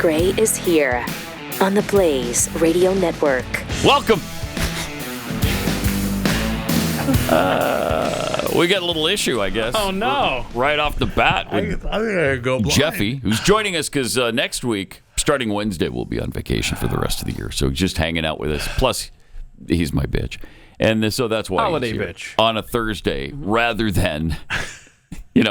Gray is here on the Blaze Radio Network. Welcome. We got a little issue, I guess. Oh, no. Right off the bat. I think I gotta go blind. Jeffy, who's joining us because next week, starting Wednesday, we'll be on vacation for the rest of the year. So just hanging out with us. Plus, he's my bitch. And so that's why Holiday he's here bitch. on a Thursday rather than,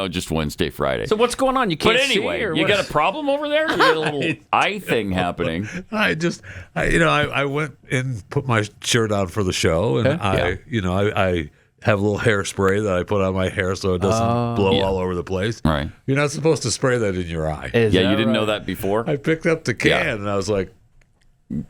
just Wednesday, Friday. So what's going on? You can't But anyway, see, or you what? got a problem over there? You got a little eye thing happening. I went and put my shirt on for the show, and I have a little hairspray that I put on my hair so it doesn't blow all over the place. Right. You're not supposed to spray that in your eye. Is You that didn't know right? that before? I picked up the can and I was like,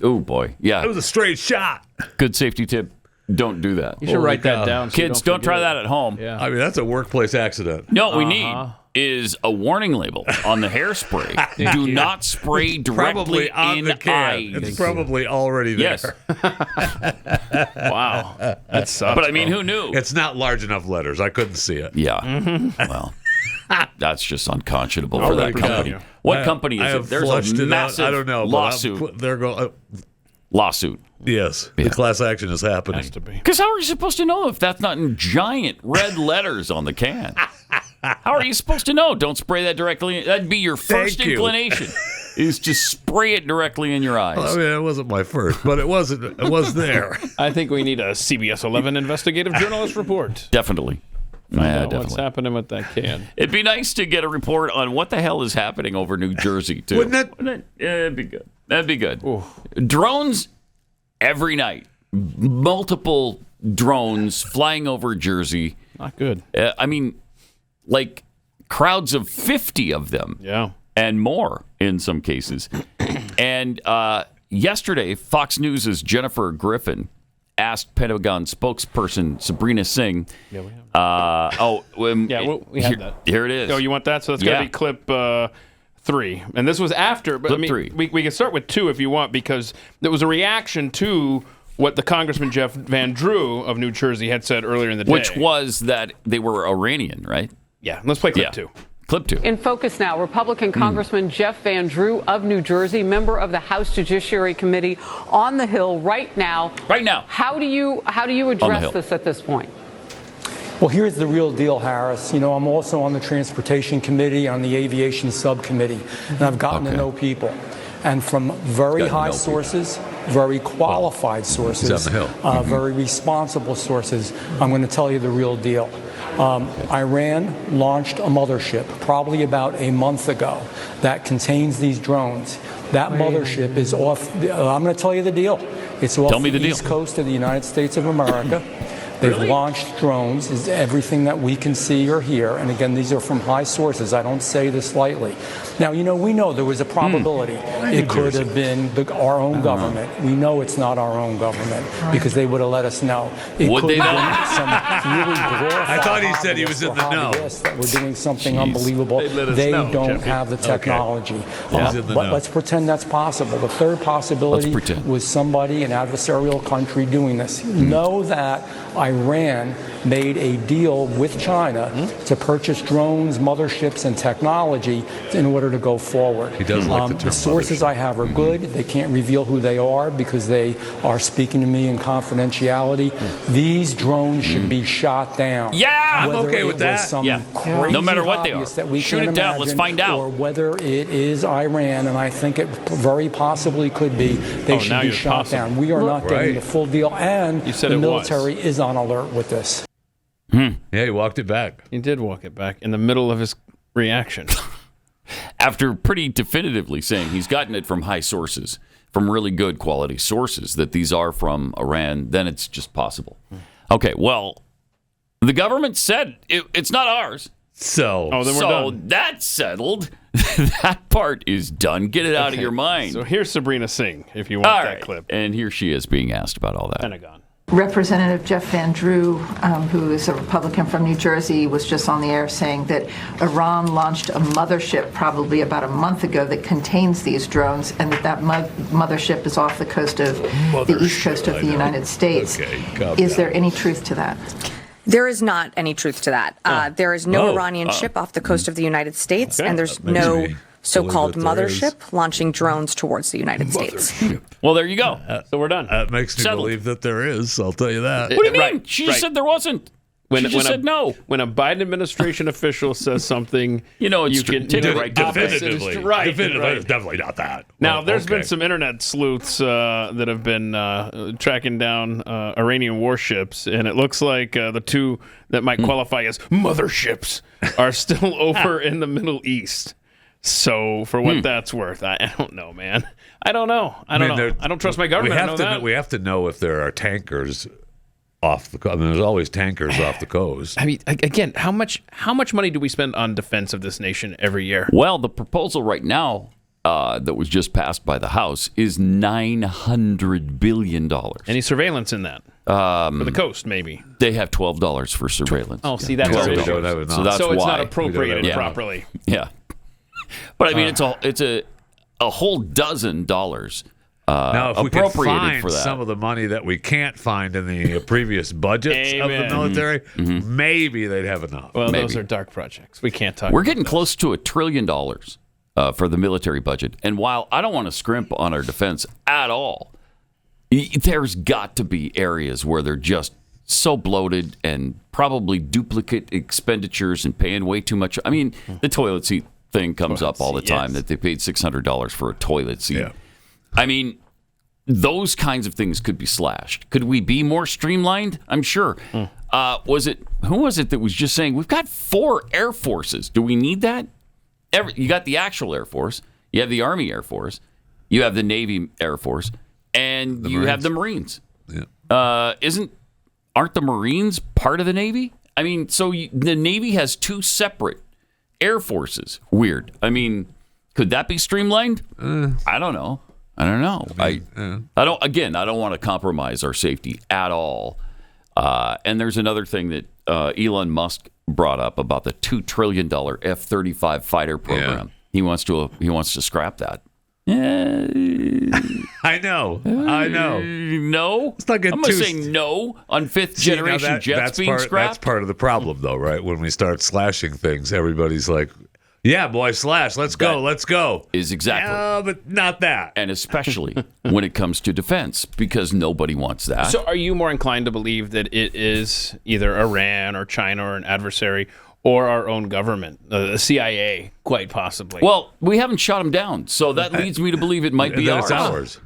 Oh, boy. Yeah. it was a straight shot. Good safety tip. Don't do that. You should write that God. down. So you Kids, don't try forget that at home. Yeah. I mean, that's a workplace accident. No, what we need is a warning label on the hairspray. Do not spray directly Probably on in the can. eyes. It's probably already there. Yes. Wow. That sucks. But I mean, who knew? It's not large enough letters. I couldn't see it. Yeah. Well, that's just unconscionable for that my company. God. What company I is have it? There's flushed a it out. massive I don't know. lawsuit. They're going. Lawsuit. Yes, the class action is happening. Has to be. Because how are you supposed to know if that's not in giant red letters on the can? How are you supposed to know? Don't spray that directly. That'd be your first Thank you. inclination. Is to spray it directly in your eyes. Well, I mean, it wasn't my first, but it wasn't. It was there. I think we need a CBS 11 investigative journalist report. Definitely. Find Yeah, out what's definitely. happening with that can. It'd be nice to get a report on what the hell is happening over New Jersey, too. Wouldn't it? Yeah, it'd be good. That'd be good. Drones every night. Multiple drones flying over Jersey. Not good. I mean, like crowds of 50 of them. Yeah. And more in some cases. And yesterday, Fox News' Jennifer Griffin asked Pentagon spokesperson Sabrina Singh. Yeah, we have. We had that. Here it is. Oh, you want that? So that's got to be clip 3. And this was after. But Clip I mean, 3. We can start with 2 if you want, because there was a reaction to what the Congressman Jeff Van Drew of New Jersey had said earlier in the day. Which was that they were Iranian, right? Yeah. Let's play clip 2. Clip 2. In focus now, Republican Congressman Jeff Van Drew of New Jersey, member of the House Judiciary Committee on the Hill right now. Right now. How do you address this at this point? Well, here's the real deal, Harris. You know, I'm also on the Transportation Committee, on the Aviation Subcommittee, and I've gotten to know people. And from very high sources, very qualified sources, very responsible sources, I'm going to tell you the real deal. Iran launched a mothership probably about a month ago that contains these drones. That mothership is off. I'm going to tell you the deal. It's off the east coast of the United States of America. They've launched drones, is everything that we can see or hear. And again, these are from high sources. I don't say this lightly. Now, you know, we know there was a probability it could have been our own government. We know it's not our own government because they would have let us know. It Would could they have been some really glorified I thought he said he was in the know. that we're doing something unbelievable. They know, don't Jeffy. have the technology. He's in the But know. let's pretend that's possible. The third possibility was somebody, an adversarial country, doing this. Know that Iran made a deal with China to purchase drones, motherships, and technology in order to go forward. He does like the term sources I have are good. They can't reveal who they are because they are speaking to me in confidentiality. These drones should be shot down. Yeah, I'm Whether okay it with was that. some Yeah. crazy No matter what they are. hobbyist that we Shoot can't it down. Let's imagine, find out. Or whether it is Iran, and I think it very possibly could be, they should be shot down. We are not getting the full deal, and the military is on alert with this. Yeah, he walked it back. He did walk it back in the middle of his reaction. After pretty definitively saying he's gotten it from high sources, from really good quality sources, that these are from Iran, then it's just possible. Okay, well, the government said it's not ours. So, then we're done. That's settled. That part is done. Get it out of your mind. So here's Sabrina Singh, if you want that clip. And here she is being asked about all that. Pentagon. Representative Jeff Van Drew, who is a Republican from New Jersey, was just on the air saying that Iran launched a mothership probably about a month ago that contains these drones, and that mothership is off the coast of the east coast of the United States. Is there any truth to that? There is not any truth to that. There is no Iranian ship off the coast of the United States, and there's no so-called Believe that there Mothership launching drones towards the United States. Well, there you go. So we're done. That makes me Settled. believe that there is. I'll tell you that. What do you mean? Right, She just right. said there wasn't. She just said no. When a Biden administration official says something, You know, it's you can take it you know, right opposite is Definitively. right. Definitively. right. It's definitely not that. Now, Well, there's been okay. some internet sleuths that have been tracking down Iranian warships, and it looks like the two that might qualify as motherships are still over in the Middle East. So, for what that's worth, I don't know, man. I don't know. I don't trust my government. I know that. We have to know if there are tankers off the coast. I mean, there's always tankers off the coast. I mean, again, how much money do we spend on defense of this nation every year? Well, the proposal right now that was just passed by the House is $900 billion. Any surveillance in that? For the coast, maybe. They have $12 for surveillance. Oh, see, that's So our we issue. don't have enough. So that's So it's why. not appropriated Yeah. properly. Yeah. But I mean, it's a whole dozen dollars Now, if we could appropriated find for that. some of the money that we can't find in the previous budgets of the Amen. military, maybe they'd have enough. Well, Maybe. those are dark projects. We can't talk We're about getting those. close to $1 trillion for the military budget. And while I don't want to scrimp on our defense at all, there's got to be areas where they're just so bloated and probably duplicate expenditures and paying way too much. I mean, the toilet seat thing comes up all the time, that they paid $600 for a toilet seat. Yeah. I mean, those kinds of things could be slashed. Could we be more streamlined? I'm sure. Who was it that was just saying we've got 4 air forces? Do we need that? You got the actual Air Force, you have the Army Air Force, you have the Navy Air Force, and you have the Marines. Yeah. Aren't the Marines part of the Navy? I mean, so the Navy has 2 separate air forces. Weird. I mean, could that be streamlined? I don't know. I don't want to compromise our safety at all. And there's another thing that Elon Musk brought up about the $2 trillion F-35 fighter program. He wants to scrap that. I know. No, Let's not get I'm too- going to say no on 5th generation jets being scrapped. That's part of the problem, though, right? When we start slashing things, everybody's like, "Yeah, boy, slash. Let's go." Is exactly. Yeah, but not that. And especially when it comes to defense, because nobody wants that. So are you more inclined to believe that it is either Iran or China or an adversary or our own government, the CIA, quite possibly? Well, we haven't shot them down, so that leads me to believe it might be Then ours. it's ours.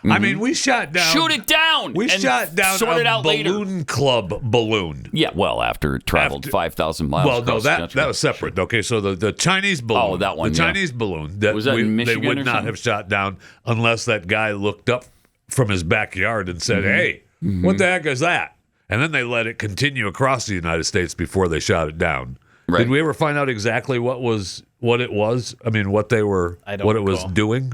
I mean, we shot down. Shoot it down. We and shot down sort it a out later. balloon club balloon. Yeah, well, after it traveled 5,000 miles. Well, no, across the that country. was separate. Okay, so the Chinese balloon. Oh, that one, The yeah. Chinese balloon that, Was that in they Michigan would or not something? have shot down unless that guy looked up from his backyard and said, "Hey, what the heck is that?" And then they let it continue across the United States before they shot it down. Right. Did we ever find out exactly what it was? I mean, what it was recall. doing?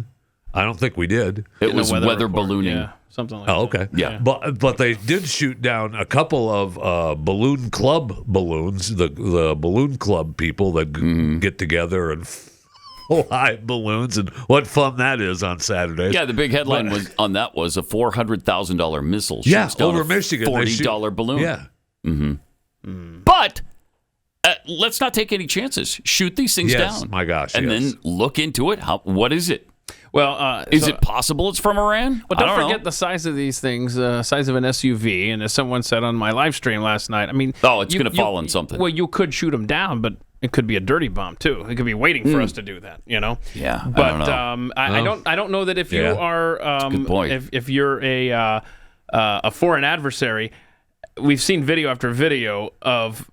I don't think we did. It was weather report. ballooning. Yeah, something like Oh, that. okay. Yeah. But they did shoot down a couple of balloon club balloons, the balloon club people that get together and fly balloons, and what fun that is on Saturdays. Yeah, the big headline was a $400,000 missile Yeah, shoots down over a Michigan. they shoot- $40 balloon. Yeah. But let's not take any chances. Shoot these things Yes, down. my gosh, And yes. then look into it. What is it? Well, Is it possible it's from Iran? But don't forget the size of these things, size of an SUV. And as someone said on my live stream last night, I mean, It's going to fall on something. Well, you could shoot them down, but it could be a dirty bomb too. It could be waiting for us to do that. You know. Yeah, But I don't know. I don't know that if you Yeah. are a good point. if you're a foreign adversary, we've seen video after video of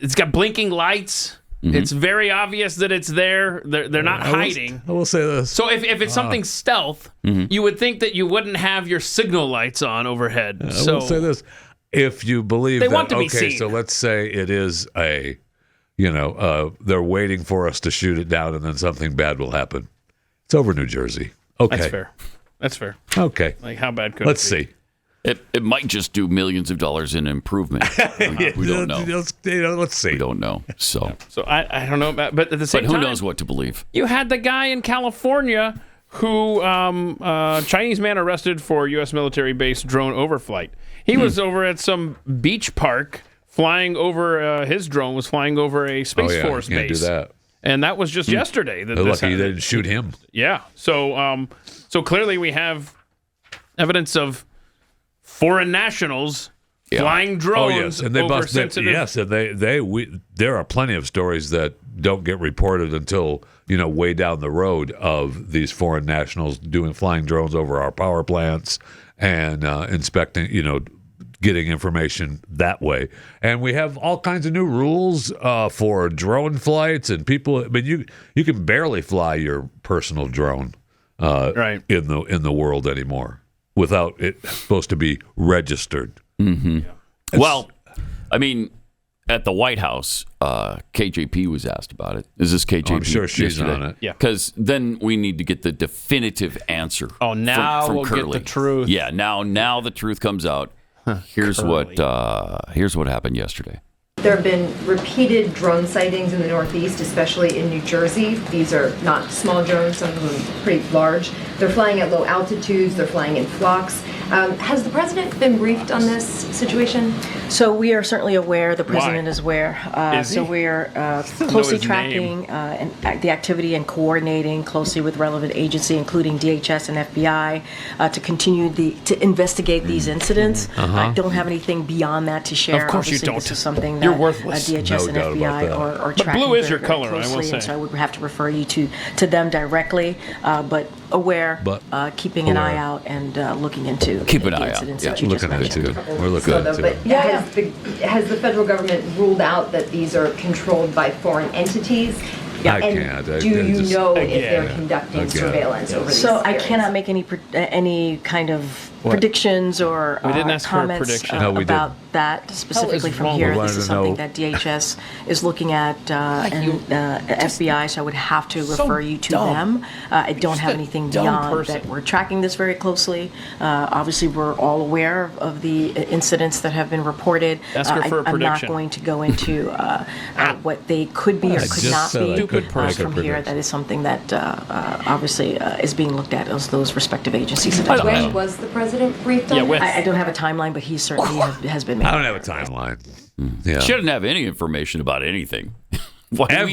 it's got blinking lights. Mm-hmm. It's very obvious that it's there. They're not hiding. I will say this. So if it's something stealth, you would think that you wouldn't have your signal lights on overhead. I So will say this. If you believe They that, want to be okay, seen. so let's say it is they're waiting for us to shoot it down and then something bad will happen. It's over New Jersey. Okay. That's fair. Okay. Like how bad could Let's it be? see. It might just do millions of dollars in improvement. We don't know. Let's see. We don't know. So So I don't know, but at the same but who time, knows what to believe? you had the guy in California who Chinese man arrested for U.S. military base drone overflight. He was over at some beach park flying over his drone was flying over a Space Force can't base. do that. And that was just yesterday. That They're this lucky they happened. didn't shoot him. Yeah. So clearly we have evidence of foreign nationals flying drones and they over sensitive. Yes, and there are plenty of stories that don't get reported until way down the road of these foreign nationals flying drones over our power plants and inspecting, getting information that way. And we have all kinds of new rules for drone flights and people. I mean, you can barely fly your personal drone right in the world anymore without it supposed to be registered. Mm-hmm. Yeah. Well, I mean, at the White House, KJP was asked about it. Is this KJP? I'm sure she's yesterday? on it. Yeah. Because then we need to get the definitive answer. Oh, now from we'll Curly. get the truth. Yeah. Now the truth comes out. Here's what happened yesterday. There have been repeated drone sightings in the Northeast, especially in New Jersey. These are not small drones, some of them pretty large. They're flying at low altitudes, they're flying in flocks. Has the president been briefed on this situation? So we are certainly aware, the president Why? is aware. Is he? So we're know closely his tracking the activity and coordinating closely with relevant agency, including DHS and FBI, to continue to investigate these incidents. I don't have anything beyond that to share. Of course you Obviously, don't. This is something that You're worthwhless. DHS No and doubt about FBI that. are But tracking blue is very, your color, very I will closely, say. and so I would have to refer you to them directly, but aware, keeping an eye out and looking into Keep an the eye out. incidents Yeah. that you just Looking at it mentioned. too. We're looking at it too. But has the federal government ruled out that these are controlled by foreign entities? I And can't. do you know if they're Again. conducting surveillance over these So I areas? cannot make any kind of predictions or We didn't ask for a comments prediction. No, we about didn't. that specifically is from wrong here. with This you? is We something wanted that DHS is looking at and FBI, so I would have to refer you to them. I don't have anything dumb beyond person. that. We're tracking this very closely. Obviously, we're all aware of the incidents that have been reported. Ask her for a I'm not prediction. going to go into what they could be or I could just not said I be. couldn't make a From here, prediction. that is something that obviously is being looked at as those respective agencies. When was the president briefed on Yeah, this? when? I don't have a timeline, but he certainly has been made. I don't have a timeline. Yeah. Shouldn't have any information about anything. Why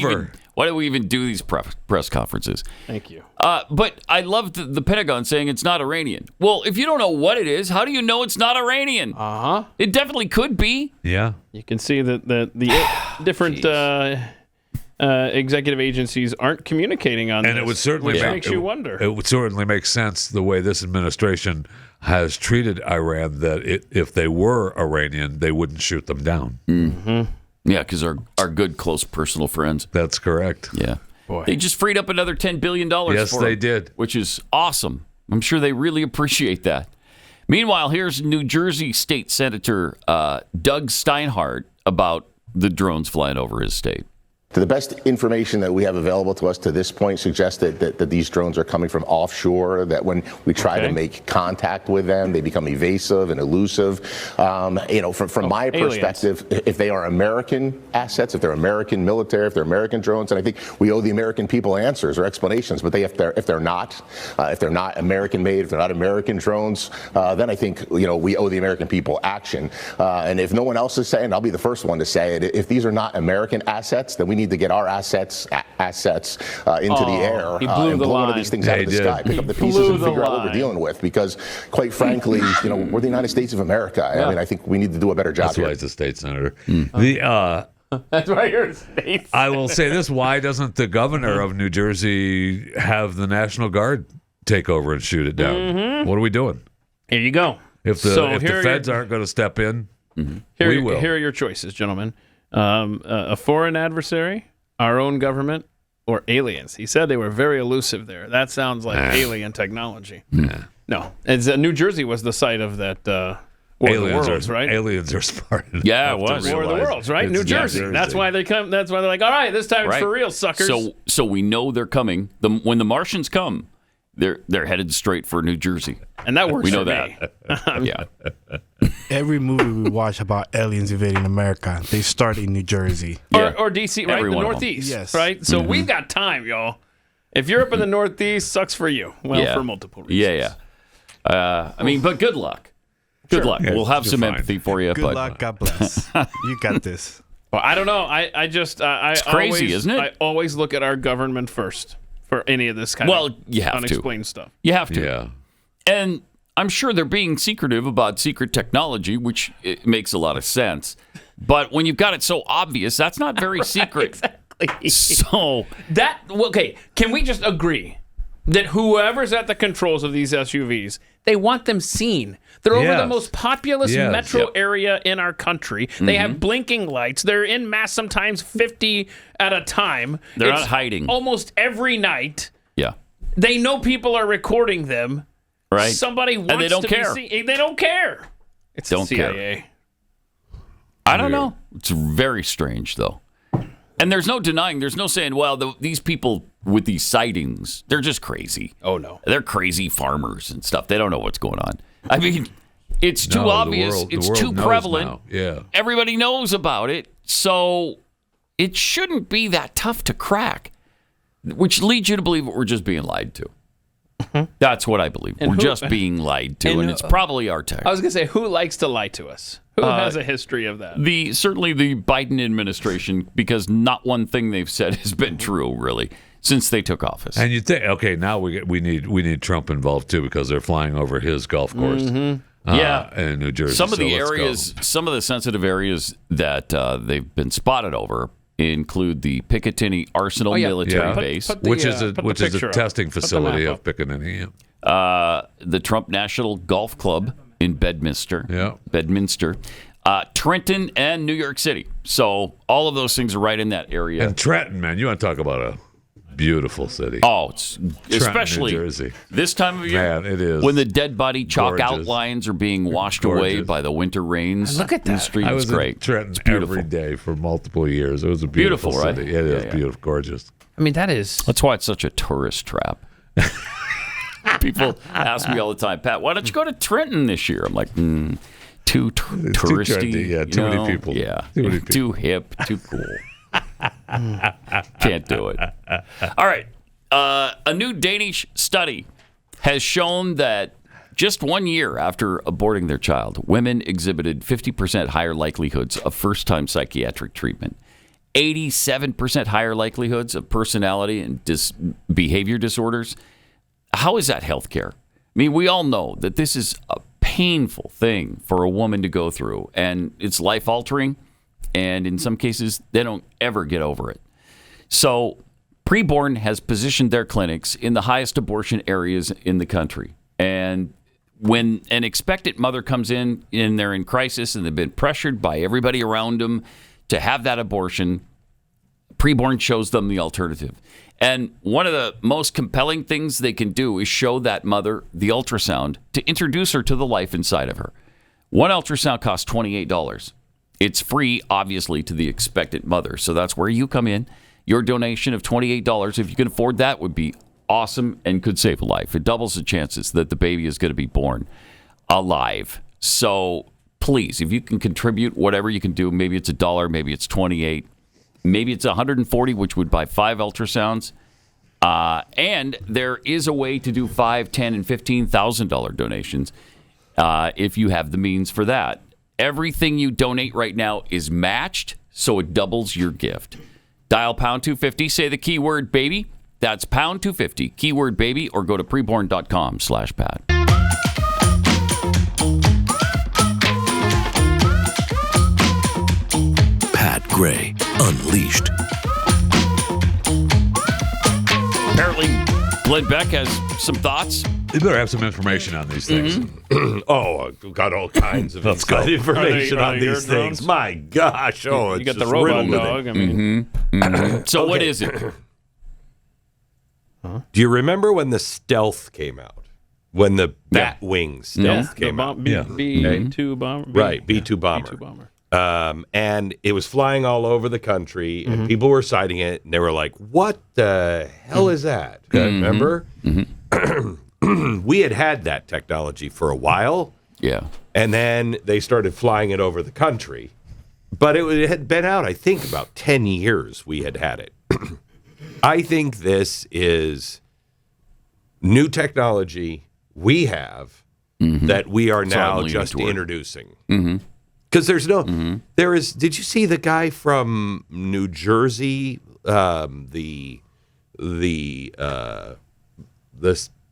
do we even do these press conferences? Thank you. But I love the Pentagon saying it's not Iranian. Well, if you don't know what it is, how do you know it's not Iranian? It definitely could be. Yeah. You can see that the different executive agencies aren't communicating on And this, it would certainly which make, makes you wonder. It would certainly make sense the way this administration has treated Iran that if they were Iranian, they wouldn't shoot them down. Yeah, because our good, close, personal friends. That's correct. Yeah. Boy. They just freed up another $10 billion Yes, for they them, did. which is awesome. I'm sure they really appreciate that. Meanwhile, here's New Jersey State Senator Doug Steinhardt about the drones flying over his state. The best information that we have available to us to this point suggests that these drones are coming from offshore, that when we try to make contact with them, they become evasive and elusive. From my aliens. perspective, if they are American assets, if they're American military, if they're American drones, and I think we owe the American people answers or explanations, but if they're not American made, if they're not American drones, then I think, we owe the American people action. And if no one else is saying, I'll be the first one to say it, if these are not American assets, then we need to get our assets into the air and blow one of these things out of the sky, pick up the pieces and figure out what we're dealing with. Because, quite frankly, we're the United States of America. I mean, I think we need to do a better job That's here. why he's a state senator. That's why you're a state. I will say this: why doesn't the governor of New Jersey have the National Guard take over and shoot it down? What are we doing? Here you go. If the feds aren't going to step in, we will. Here are your choices, gentlemen. A foreign adversary, our own government, or aliens. He said they were very elusive there. That sounds like alien technology. No. New Jersey was the site of that War of the Worlds, right? Aliens are smart. Yeah, it was. War of the Worlds, right? New Jersey. That's why they come. That's why they're like, all right, this time it's for real, suckers. So we know they're coming. When the Martians come, they're headed straight for New Jersey. And that works we know for that. me. Yeah. Every movie we watch about aliens invading America, they start in New Jersey. Or D.C., right? Every The one of them. Northeast. Yes. Right? So we've got time, y'all. If you're up in the Northeast, sucks for you. Well, for multiple reasons. Yeah. But good luck. Good luck. Yeah, we'll have you're some fine. empathy for you. Good luck. God bless. You got this. Well, I don't know. I just It's crazy, always, isn't it? I always look at our government first for any of this kind of you have unexplained to. stuff. You have to. Yeah. And I'm sure they're being secretive about secret technology, which it makes a lot of sense. But when you've got it so obvious, that's not very secret. Exactly. So okay, can we just agree that whoever's at the controls of these SUVs, they want them seen? They're over the most populous metro area in our country. They have blinking lights. They're in mass, sometimes 50 at a time. They're not hiding. Almost every night. Yeah. They know people are recording them. Right. Somebody wants and they don't to care. be seen. They don't care. It's don't the CIA. care. I don't know. It's very strange, though. And there's no denying, there's no saying, well, these people with these sightings, they're just crazy. Oh, no. They're crazy farmers and stuff. They don't know what's going on. I mean, it's too obvious. It's too prevalent. Now. Yeah. Everybody knows about it. So it shouldn't be that tough to crack, which leads you to believe that we're just being lied to. That's what I believe. We're just being lied to, and it's probably our tech. I was going to say, who likes to lie to us? Who has a history of that? Certainly the Biden administration, because not one thing they've said has been true, really, since they took office. And you think, okay, now we need Trump involved too, because they're flying over his golf course. In New Jersey. Some of the areas, some of the sensitive areas that they've been spotted over include the Picatinny Arsenal military base, which is a testing facility of Picatinny. The Trump National Golf Club in Bedminster, Trenton, and New York City. So all of those things are right in that area. And Trenton, man, you want to talk about a beautiful city. Oh, it's especially New Jersey. This time of year. Man, it is. When the dead body chalk Gorgeous. outlines are being washed away by the winter rains. Look at in the that. street. I It's was great. in Trenton It's beautiful. every day for multiple years. It was a beautiful Beautiful, right? city. It is beautiful, gorgeous. I mean, that is... That's why it's such a tourist trap. People ask me all the time, Pat, why don't you go to Trenton this year? I'm like, too touristy. Too trendy, yeah, too many people. Yeah, Too many people. too hip, too cool. Can't do it. All right. A new Danish study has shown that just 1 year after aborting their child, women exhibited 50% higher likelihoods of first-time psychiatric treatment, 87% higher likelihoods of personality and behavior disorders. How is that healthcare? I mean, we all know that this is a painful thing for a woman to go through, and it's life-altering, and in some cases, they don't ever get over it. So Preborn has positioned their clinics in the highest abortion areas in the country. And when an expectant mother comes in and they're in crisis and they've been pressured by everybody around them to have that abortion, Preborn shows them the alternative. And one of the most compelling things they can do is show that mother the ultrasound to introduce her to the life inside of her. One ultrasound costs $28. It's free, obviously, to the expectant mother. So that's where you come in. Your donation of $28, if you can afford that, would be awesome and could save a life. It doubles the chances that the baby is going to be born alive. So please, if you can contribute whatever you can do, maybe it's $1, maybe it's $28, maybe it's $140, which would buy 5 ultrasounds. And there is a way to do $5,000, $10,000, and $15,000 donations if you have the means for that. Everything you donate right now is matched, so it doubles your gift. Dial pound 250, say the keyword baby. That's pound 250, keyword baby, or go to preborn.com/Pat. Pat Gray Unleashed. Apparently, Glenn Beck has some thoughts. You better have some information on these things. Oh, I've got all kinds of information on these things. My gosh. Oh, you got the robot dog. I mean, So what is it? Do you remember when the stealth came out? When the bat wing stealth came out? B-2 bomber. Right, B-2 bomber. B-2 bomber. And it was flying all over the country, and people were citing it, and they were like, what the hell is that? Remember? We had that technology for a while. Yeah. And then they started flying it over the country. But it had been out, I think, about 10 years we had it. I think this is new technology we have that we are now just introducing. Because there's no, there is. Did you see the guy from New Jersey?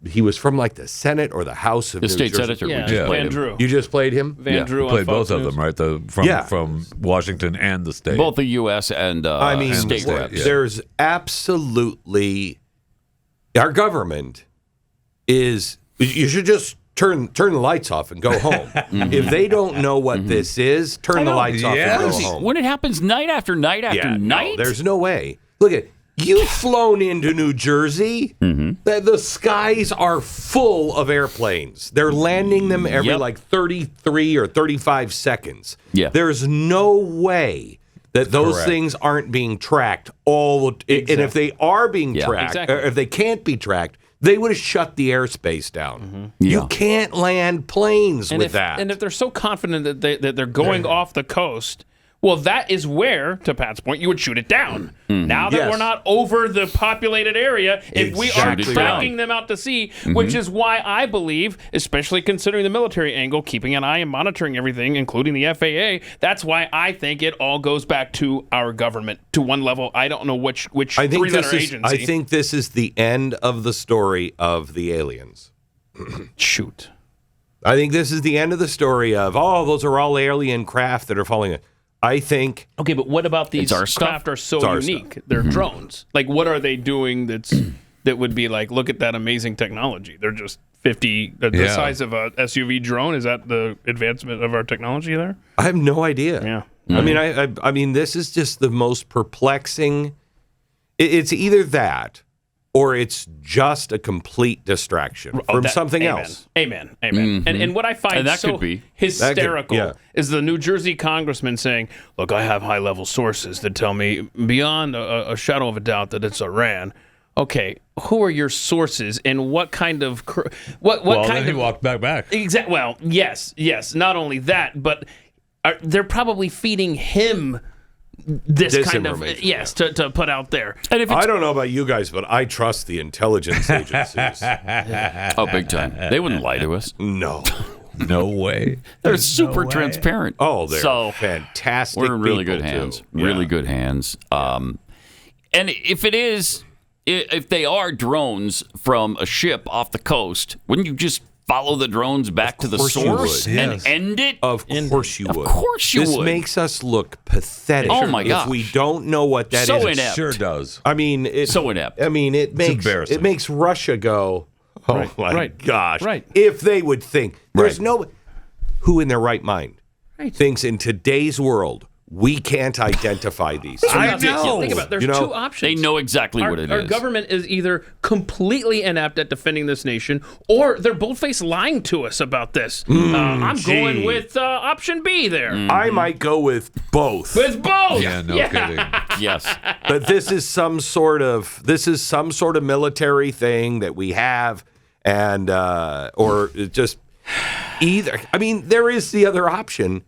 He was from like the Senate or the House of the New state Jersey. senator. Yeah, We just played Van him. Drew. You just played him. Van Drew We on played Fox both of News. them, right? From Washington and the state. Both the U.S. and I mean, state state, reps. yeah. there's absolutely our government is. You should just turn the lights off and go home. If they don't know what this is, turn the lights off and go home. When it happens night after night after night, no, there's no way. Look at you've flown into New Jersey. The skies are full of airplanes. They're landing them every like 33 or 35 seconds. Yeah. There's no way that those Correct. things aren't being tracked all. And if they are being tracked, or if they can't be tracked, they would have shut the airspace down. You can't land planes with that. And if they're so confident that they're going off the coast, well, that is where, to Pat's point, you would shoot it down. Now that we're not over the populated area, if we are Exactly tracking right. them out to sea, which is why I believe, especially considering the military angle, keeping an eye and monitoring everything, including the FAA, that's why I think it all goes back to our government to one level. I don't know which three-letter agency. I think this is the end of the story of the aliens. Shoot. I think this is the end of the story of, those are all alien craft that are falling in. I think. Okay, but what about these It's our stuff. craft are so unique? They're drones. Like, what are they doing that would be like, look at that amazing technology? They're just 50, the size of a SUV drone. Is that the advancement of our technology there? I have no idea. Yeah. I mean, I mean, this is just the most perplexing. It's either that or it's just a complete distraction from something else. Amen. And what I find And that so could be. hysterical is the New Jersey congressman saying, look, I have high-level sources that tell me beyond a shadow of a doubt that it's Iran. Okay, who are your sources and what kind of what kind then of he walked back. Exactly. Well, yes. Not only that, but they're probably feeding him this kind of to put out there. And if I don't know about you guys, but I trust the intelligence agencies. big time. They wouldn't lie to us. No. No way. They're super transparent. Oh, they're fantastic. We're in really people, good hands. too. Really good hands. And if they are drones from a ship off the coast, wouldn't you just follow the drones back to the source and end it? Of course you would. Of course you this would. This makes us look pathetic. Oh, my gosh. If we don't know what that is. So It inept. Sure does. I mean, so inept. I mean, it makes embarrassing. it makes Russia go, oh my gosh. Right. If they would think. There's no who in their right mind thinks in today's world we can't identify these. I know. Think about it. There's two options. They know exactly what it is. Our government is either completely inept at defending this nation, or they're bold-faced lying to us about this. I'm going with option B there. I might go with both. With both. Yeah, no kidding. Yes. But this is some sort of military thing that we have, and or just either. I mean, there is the other option.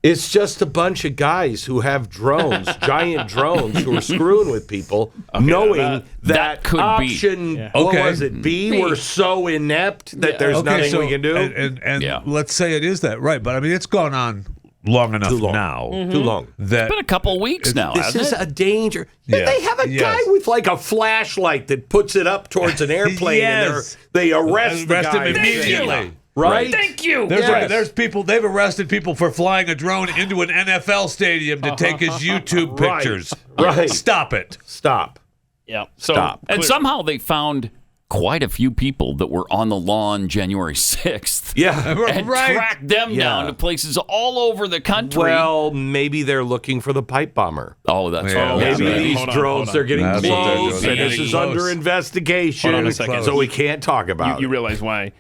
It's just a bunch of guys who have drones, giant drones, who are screwing with people, knowing that could option, be. what was it, B? We're so inept that there's nothing we can do. And let's say it is that, right. But I mean, it's gone on long enough now. Too long. It's been a couple weeks now, This hasn't is it? a danger. Yes. They have a guy with like a flashlight that puts it up towards an airplane, and they arrest the guy him immediately. Right? Thank you. There's people. They've arrested people for flying a drone into an NFL stadium to take his YouTube pictures. Right. Stop it. Stop. Yeah. Stop. And somehow they found quite a few people that were on the lawn January 6th. Yeah. And tracked them down to places all over the country. Well, maybe they're looking for the pipe bomber. Oh, that's maybe right. these drones are getting That's what they're close, doing. and They're this getting is close. under investigation. Hold on a second. So we can't talk about You it. realize why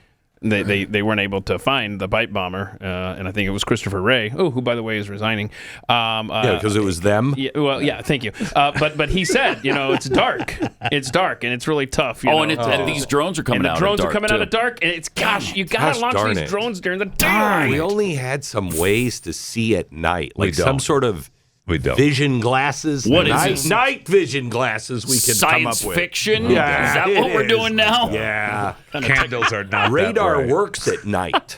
they weren't able to find the pipe bomber, and I think it was Christopher Wray, who, by the way, is resigning. Yeah, because it was them. Yeah, well, yeah, thank you. But he said, it's dark. It's dark, and it's really tough. And these drones are coming out. The drones at are dark, coming too. out of dark, and it's you gotta launch darn these it. drones during the dark. We only had some ways to see at night, like some don't. sort of We don't. vision glasses. What is this? Night vision glasses we can come up Science with. fiction? Yeah, Is that it what we're is. doing now? Yeah. Candles are not Radar that bright. works at night.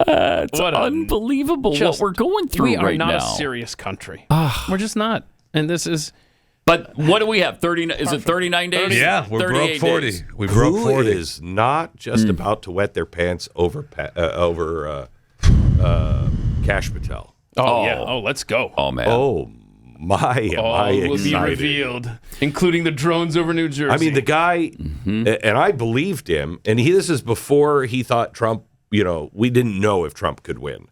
It's unbelievable what we're going through right now. We are not a serious country. We're just not. And this is... But what do we have? 39? Is it 39 days? Yeah, we broke 40. Days. We broke 40. Who is not just about to wet their pants over Kash Patel? Oh, yeah. Oh, let's go. Oh, man. Oh, my. Am I excited. Will be revealed, including the drones over New Jersey. I mean, the guy, and I believed him, and this is before he thought Trump, we didn't know if Trump could win.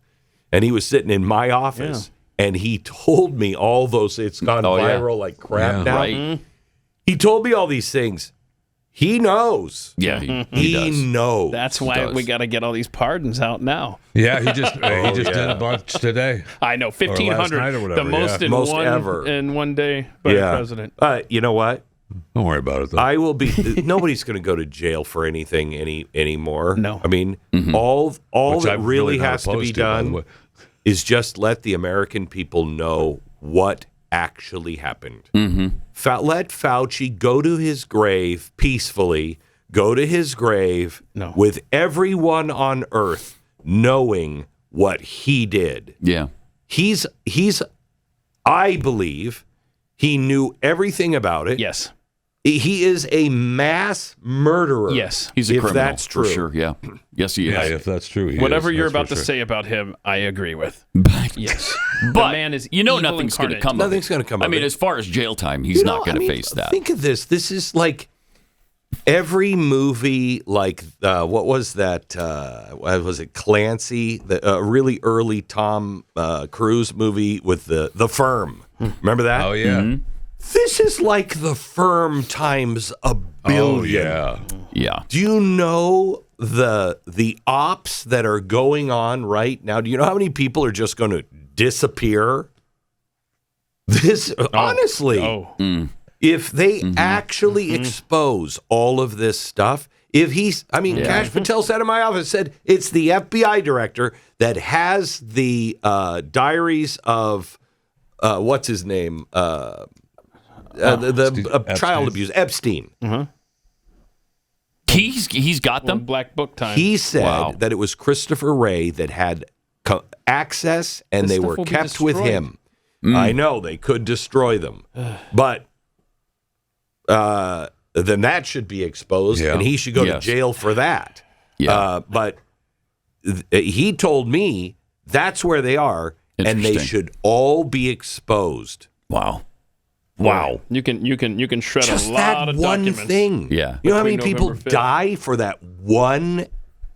And he was sitting in my office. And he told me all those, it's gone viral like crap now. Right. He told me all these things. He knows. Yeah, he does. knows. That's why we got to get all these pardons out now. Yeah, he just did a bunch today. I know, 1,500, the most in one day by the president. You know what? Don't worry about it, though. I will be. Nobody's going to go to jail for anything anymore. No. I mean, all that really has to be done is just let the American people know what actually happened. Let Fauci go to his grave peacefully, go to his grave with everyone on earth knowing what he did. Yeah. I believe he knew everything about it. Yes. He is a mass murderer. Yes. He's a criminal. If that's true. For sure, yeah. Yes, he is. Yeah, if that's true. Whatever you're about to say about him, I agree with. Yes. But the man is nothing's going to come of it. Nothing's going to come of it. I mean, as far as jail time, he's not going to face that. Think of this. This is like every movie, like, what was that? Was it Clancy? The really early Tom Cruise movie with the Firm. Remember that? Oh, yeah. This is like The Firm times a billion. Oh, yeah. Do you know the ops that are going on right now? Do you know how many people are just going to disappear? Honestly, if they actually expose all of this stuff, Kash Patel said in my office, it's the FBI director that has the diaries of, what's his name? The child abuse, Epstein. He's got them? Black Book time. He said that it was Christopher Wray that had access and they were kept with him. I know they could destroy them, but then that should be exposed and he should go to jail for that. But he told me that's where they are and they should all be exposed. Wow. You can shred just a lot of one documents. thing. Yeah. You know how many people die for that one?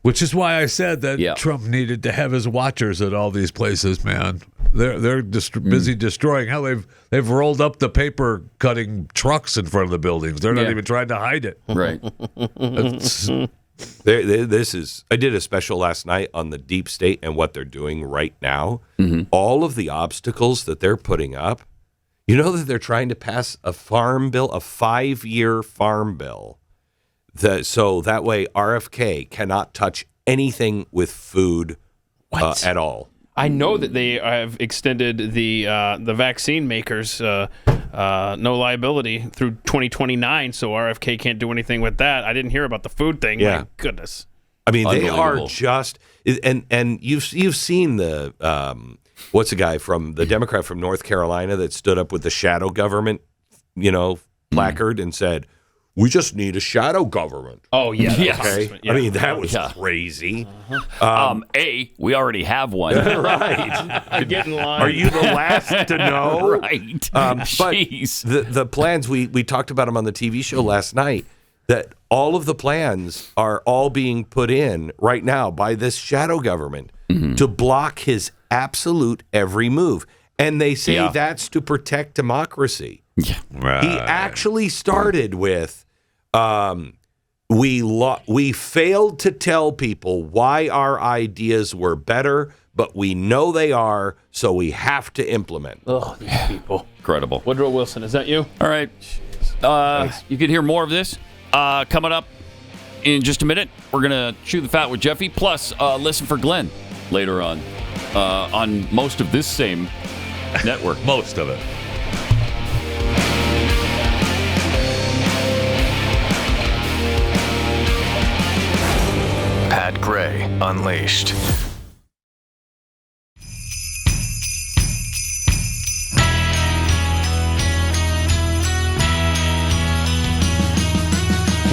Which is why I said that Trump needed to have his watchers at all these places, man. They're busy destroying. Hell, they've rolled up the paper cutting trucks in front of the buildings. They're not even trying to hide it. Right. I did a special last night on the deep state and what they're doing right now. All of the obstacles that they're putting up. You know that they're trying to pass a farm bill, a 5-year farm bill, so that way RFK cannot touch anything with food at all. I know that they have extended the vaccine makers no liability through 2029, so RFK can't do anything with that. I didn't hear about the food thing. Yeah. My goodness. I mean, they are just and you've seen the what's the guy from the Democrat from North Carolina that stood up with the shadow government, placard and said, "We just need a shadow government." Oh yeah, okay. I mean, that was crazy. We already have one. Right. Get in line. Are you the last to know? Right. But the plans we talked about them on the TV show last night. That all of the plans are all being put in right now by this shadow government to block his absolute every move. And they say that's to protect democracy. Yeah. Right. He actually started with, we failed to tell people why our ideas were better, but we know they are, so we have to implement. Oh, these people. Incredible. Woodrow Wilson, is that you? All right. You can hear more of this coming up in just a minute. We're going to chew the fat with Jeffy, plus listen for Glenn later on most of this same network. Most of it. Pat Gray Unleashed.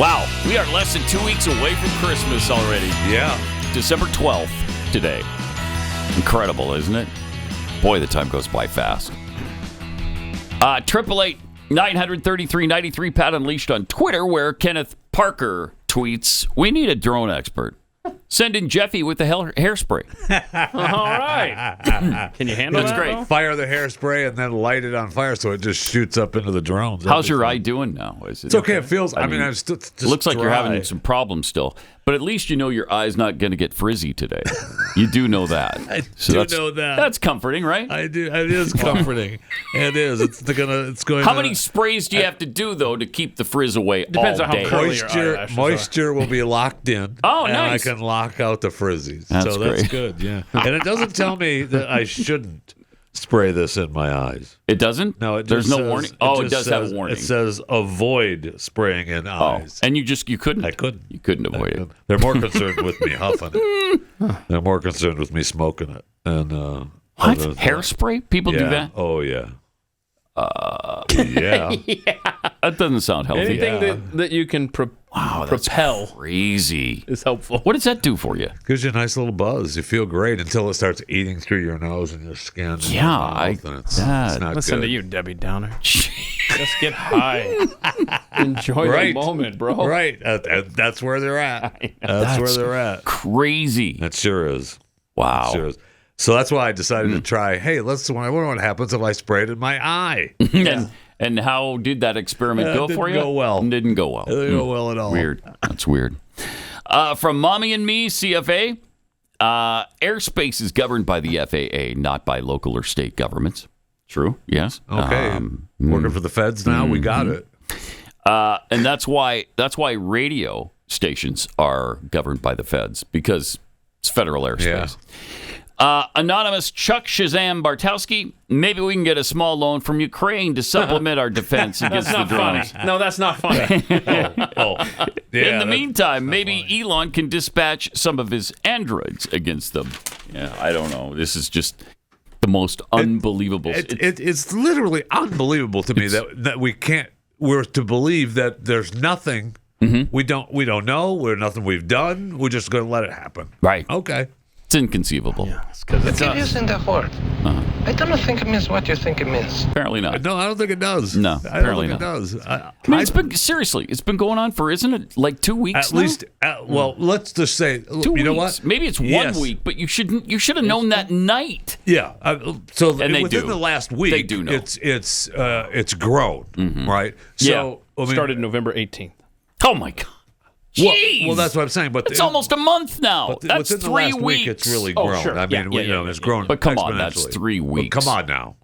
Wow, we are less than 2 weeks away from Christmas already. Yeah. December 12th today. Incredible, isn't it? Boy, the time goes by fast. 888-933-93, Pat Unleashed on Twitter, where Kenneth Parker tweets, "We need a drone expert. Send in Jeffy with the hairspray." All right. Can you handle That's that? great. Though? Fire the hairspray and then light it on fire so it just shoots up into the drones. How's your eye doing now? Is it It's okay. It feels. I mean, I'm still. It looks like you're having some problems still, but at least you know your eye's not going to get frizzy today. You do know that. I So do know that. That's comforting, right? I do. It is comforting. It is. It's going. How many sprays do you have to do though to keep the frizz away? Depends all on how day? curly your eyelashes are. Moisture will be locked in. Oh, and nice. I can lock out the frizzies. That's so that's great. good. Yeah. And it doesn't tell me that I shouldn't spray this in my eyes. It doesn't? No, it There's just no says- warning. Oh, it just does have a says- warning. It says avoid spraying in eyes. And you couldn't. I couldn't. You couldn't avoid it. They're more concerned with me huffing it. They're more concerned with me smoking it. And What? Hairspray? People do yeah. that? Oh yeah. Yeah. That doesn't sound healthy. Anything that you can propel crazy is helpful. What does that do for you? Gives you a nice little buzz. You feel great until it starts eating through your nose and your skin. And your mouth, and it's not Listen good. to you, Debbie Downer. Just get high. Enjoy the moment, bro. Right. That's where they're at. That's where they're at. Crazy. It sure is. Wow. It sure is. So that's why I decided to try. Hey, I wonder what happens if I spray it in my eye. And how did that experiment go for you? Didn't go well. Didn't go well. It didn't go well at all. Weird. That's weird. From Mommy and Me, CFA, airspace is governed by the FAA, not by local or state governments. True. Yes. Okay. Working for the feds now. We got it. And that's why radio stations are governed by the feds, because it's federal airspace. Anonymous Chuck Shazam Bartowski, maybe we can get a small loan from Ukraine to supplement our defense against the drones. Funny. No, that's not funny. In the meantime, maybe Elon can dispatch some of his androids against them. Yeah, I don't know. This is just the most unbelievable. It's literally unbelievable to me that we're to believe that there's nothing we don't know. We're nothing we've done. We're just going to let it happen. Right. Okay. It's inconceivable. It's using the word. I don't think it means what you think it means. Apparently not. No, I don't think it does. No, I apparently don't think not. it does. I mean, it's been going on for, isn't it, like 2 weeks At now? least, well, let's just say, 2 you weeks. know what? Maybe it's 1 week, but you should have known that night. Yeah. So And they within do. the last week, They do know. it's grown, right? So I mean, Started November 18th. Oh my God. Jeez. Well, that's what I'm saying. But it's almost a month now. But That's within 3 the last weeks. week, it's really grown. Sure. I mean, it's grown. But come on, that's exponentially. 3 weeks. Well, come on now.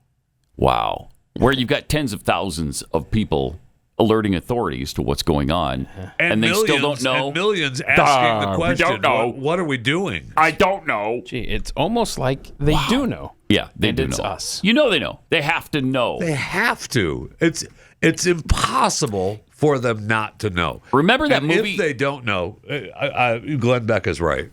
Wow. Where you've got tens of thousands of people alerting authorities to what's going on, and they still don't know. And millions asking the question, we don't know. What are we doing? I don't know. Gee, it's almost like they do know. Yeah, they And do it's know. us. You know they know. They have to know. They have to. It's impossible for them not to know. Remember that And movie? If they don't know, Glenn Beck is right.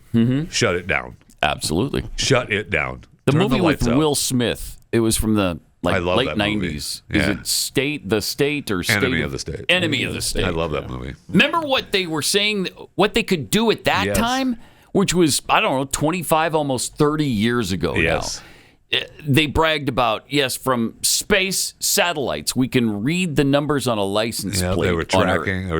Shut it down. Absolutely. Shut it down. The Turn movie with lights out. Will Smith. It was from the I love late that movie. 90s. Yeah. Is it The State or State Enemy of the State. Enemy of the State. I love that movie. Remember what they were saying, what they could do at that Yes. time, which was, I don't know, 25, almost 30 years ago Yes. now. They bragged about, yes, from space satellites, we can read the numbers on a license Yeah, plate. they were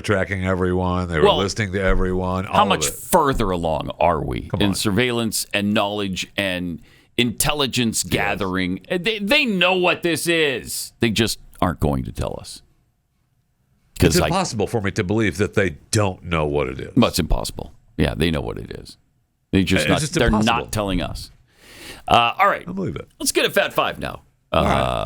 tracking everyone. They were Well, listening to everyone. How all much of it. further along are we in on. surveillance and knowledge and intelligence gathering? They know what this is. They just aren't going to tell us. It's impossible for me to believe that they don't know what it is. But it's impossible. Yeah, they know what it is. It's just they're impossible. not telling us. All right. I believe it. Let's get a Fat Five now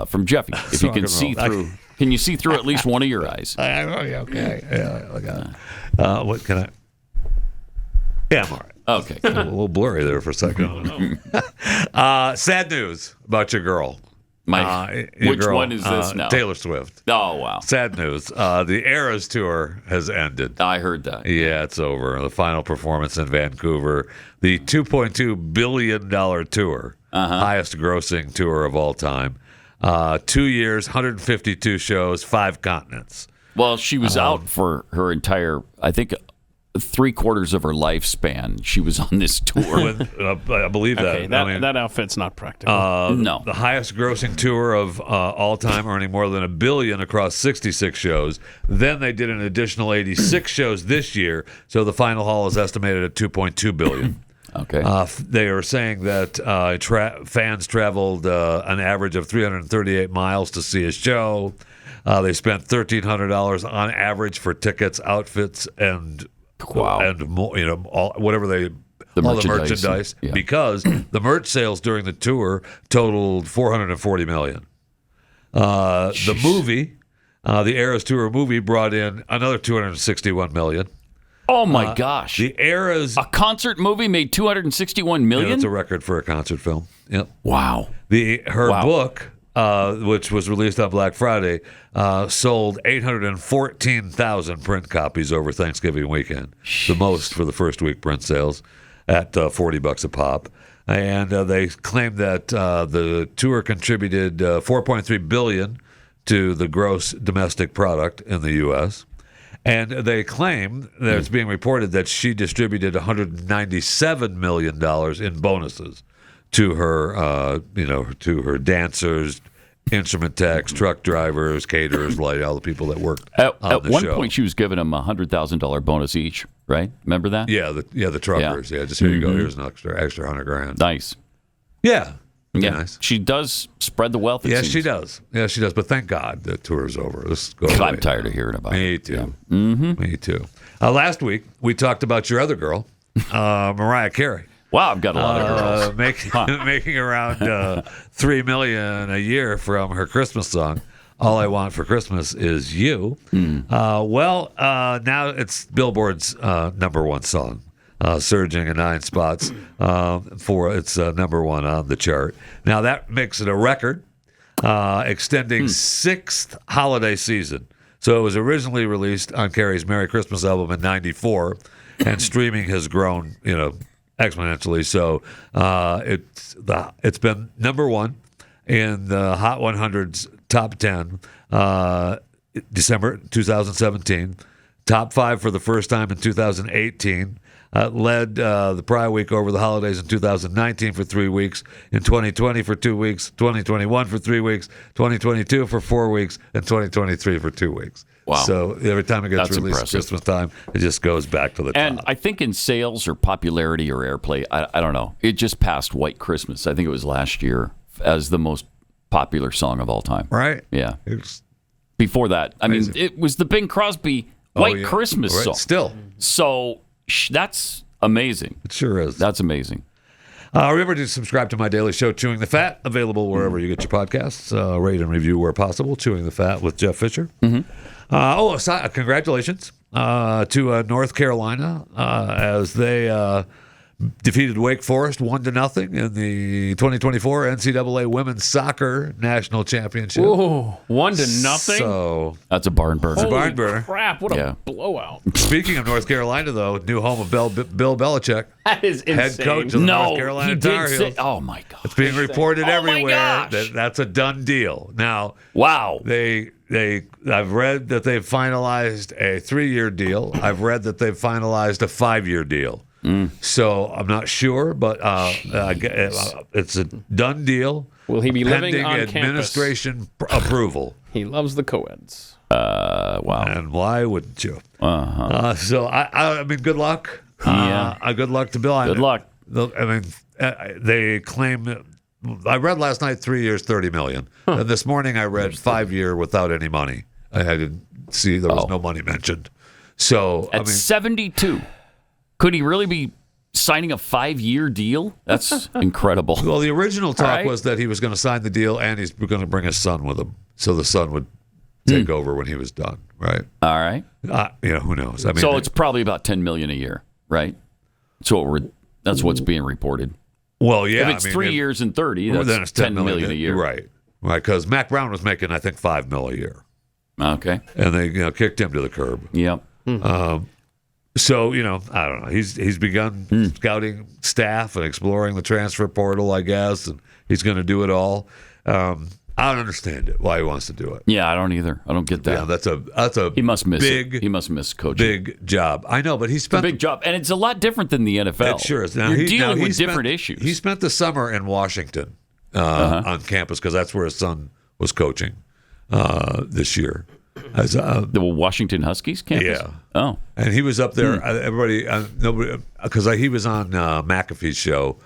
from Jeffy. If you Rock can and see roll. through. Can you see through at least one of your eyes? Okay. Yeah, I got it. What can I? Yeah, I'm all right. Okay. A little blurry there for a second. Sad news about your girl. Your Which girl, one is this now? Taylor Swift. Oh, wow. Sad news. The Eras Tour has ended. I heard that. Yeah, it's over. The final performance in Vancouver. The $2.2 billion tour. Highest grossing tour of all time. 2 years, 152 shows, 5 continents. Well, she was out for her entire, I think, 3/4 of her lifespan. She was on this tour. I believe that. Okay, that outfit's not practical. No. The highest grossing tour of all time, earning more than $1 billion across 66 shows. Then they did an additional 86 shows this year, so the final haul is estimated at $2.2 billion. Okay. They are saying that fans traveled an average of 338 miles to see a show. They spent $1,300 on average for tickets, outfits, and more, whatever the merchandise. Yeah. Because the merch sales during the tour totaled $440 million. The movie, the Eras Tour movie, brought in another $261 million. Oh my gosh! The Eras, a concert movie made $261 million. Yeah, that's a record for a concert film. Yep. Wow. Her book, which was released on Black Friday, sold 814,000 print copies over Thanksgiving weekend. The most for the first week print sales at $40 a pop. And they claim that the tour contributed $4.3 billion to the gross domestic product in the U.S. And they claim that it's being reported that she distributed $197 million in bonuses to her, to her dancers, instrument techs, truck drivers, caterers, like all the people that worked on the show. At one point, she was giving them a $100,000 bonus each, right? Remember that? Yeah, the truckers. Yeah, just here you go. Here's an extra $100,000. Nice. Yeah. Yeah, nice. She does spread the wealth. Yeah, she does. Yeah, she does. But thank God the tour is over. Let's go. I'm tired of hearing about it. Me too. Yeah. Mm-hmm. Me too. Last week we talked about your other girl, Mariah Carey. Wow, I've got a lot of girls making around $3 million a year from her Christmas song. All I Want for Christmas Is You. Now it's Billboard's number one song. Surging in 9 spots for its number one on the chart. Now that makes it a record, extending 6th holiday season. So it was originally released on Carey's Merry Christmas album in '94, and streaming has grown, exponentially. So it's been number one in the Hot 100's top 10, December 2017, top 5 for the first time in 2018. Led the prior week over the holidays in 2019 for 3 weeks, in 2020 for 2 weeks, 2021 for 3 weeks, 2022 for 4 weeks, and 2023 for 2 weeks. Wow. So every time it gets released impressive. Christmas time, it just goes back to the top. And I think in sales or popularity or airplay, I don't know, it just passed White Christmas. I think it was last year as the most popular song of all time. Right. Yeah. Before that, amazing. I mean, it was the Bing Crosby White Christmas song. Still. So that's amazing. It sure is. That's amazing. Remember to subscribe to my daily show, Chewing the Fat, available wherever you get your podcasts. Rate and review where possible, Chewing the Fat with Jeff Fisher. Congratulations to North Carolina as they defeated Wake Forest 1-0 in the 2024 NCAA Women's Soccer National Championship. Ooh, 1-0. So that's a barn burner. It's a barn burner. Crap! What a blowout. Speaking of North Carolina, though, new home of Bill Belichick, That is insane. head coach of the North Carolina Tar Heels. Oh my God! It's being reported everywhere gosh. that that's a done deal. Now, wow. I've read that they've finalized a 3-year deal. I've read that they've finalized a 5-year deal. So I'm not sure, but it's a done deal. Will he be living pending on administration approval? He loves the co-eds. Wow. And why wouldn't you? Uh-huh. I mean, good luck. Yeah. Good luck to Bill. Good luck. I mean, they claim. I read last night 3 years, $30 million, and this morning I read 5-year without any money. I didn't see there was no money mentioned. So At 72, could he really be signing a 5-year deal? That's incredible. Well, the original talk right. was that he was going to sign the deal and he's going to bring his son with him, so the son would take over when he was done. Right. All right. Who knows? I mean, so it's probably about $10 million a year, right? That's what's being reported. Well, yeah. If it's 3 years and 30, that's then it's $10 million a year. Right. Because Mac Brown was making, I think, $5 million a year. Okay. And they kicked him to the curb. Yep. So, I don't know. He's begun scouting staff and exploring the transfer portal, I guess, and he's going to do it all. I don't understand it. Why he wants to do it? Yeah, I don't either. I don't get that. Yeah, that's a he must miss big it. He must miss coaching. Big job. I know, but he spent a big job, and it's a lot different than the NFL. It sure is. You're dealing with different issues. He spent the summer in Washington on campus because that's where his son was coaching this year. As, the Washington Huskies campus? Yeah. Oh. And he was up there. Everybody, nobody, because he was on McAfee's show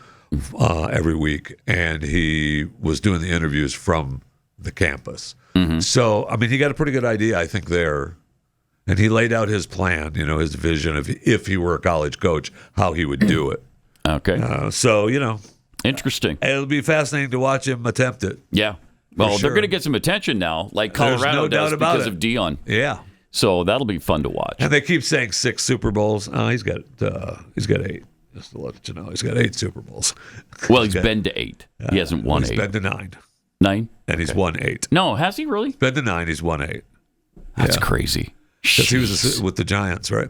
every week, and he was doing the interviews from the campus. Mm-hmm. So, I mean, he got a pretty good idea, I think, there. And he laid out his plan, his vision of if he were a college coach, how he would do it. Okay. So, interesting. It'll be fascinating to watch him attempt it. Yeah. Well, sure. they're going to get some attention now, like Colorado does because of Dion. Yeah. So that'll be fun to watch. And they keep saying 6 Super Bowls. He's got 8. Just to let you know, he's got 8 Super Bowls. Well, he's been to 8. He hasn't won 8. He's been to 9. 9? And he's won 8. No, has he really? He's been to 9. He's won 8. That's crazy. Because he was with the Giants, right?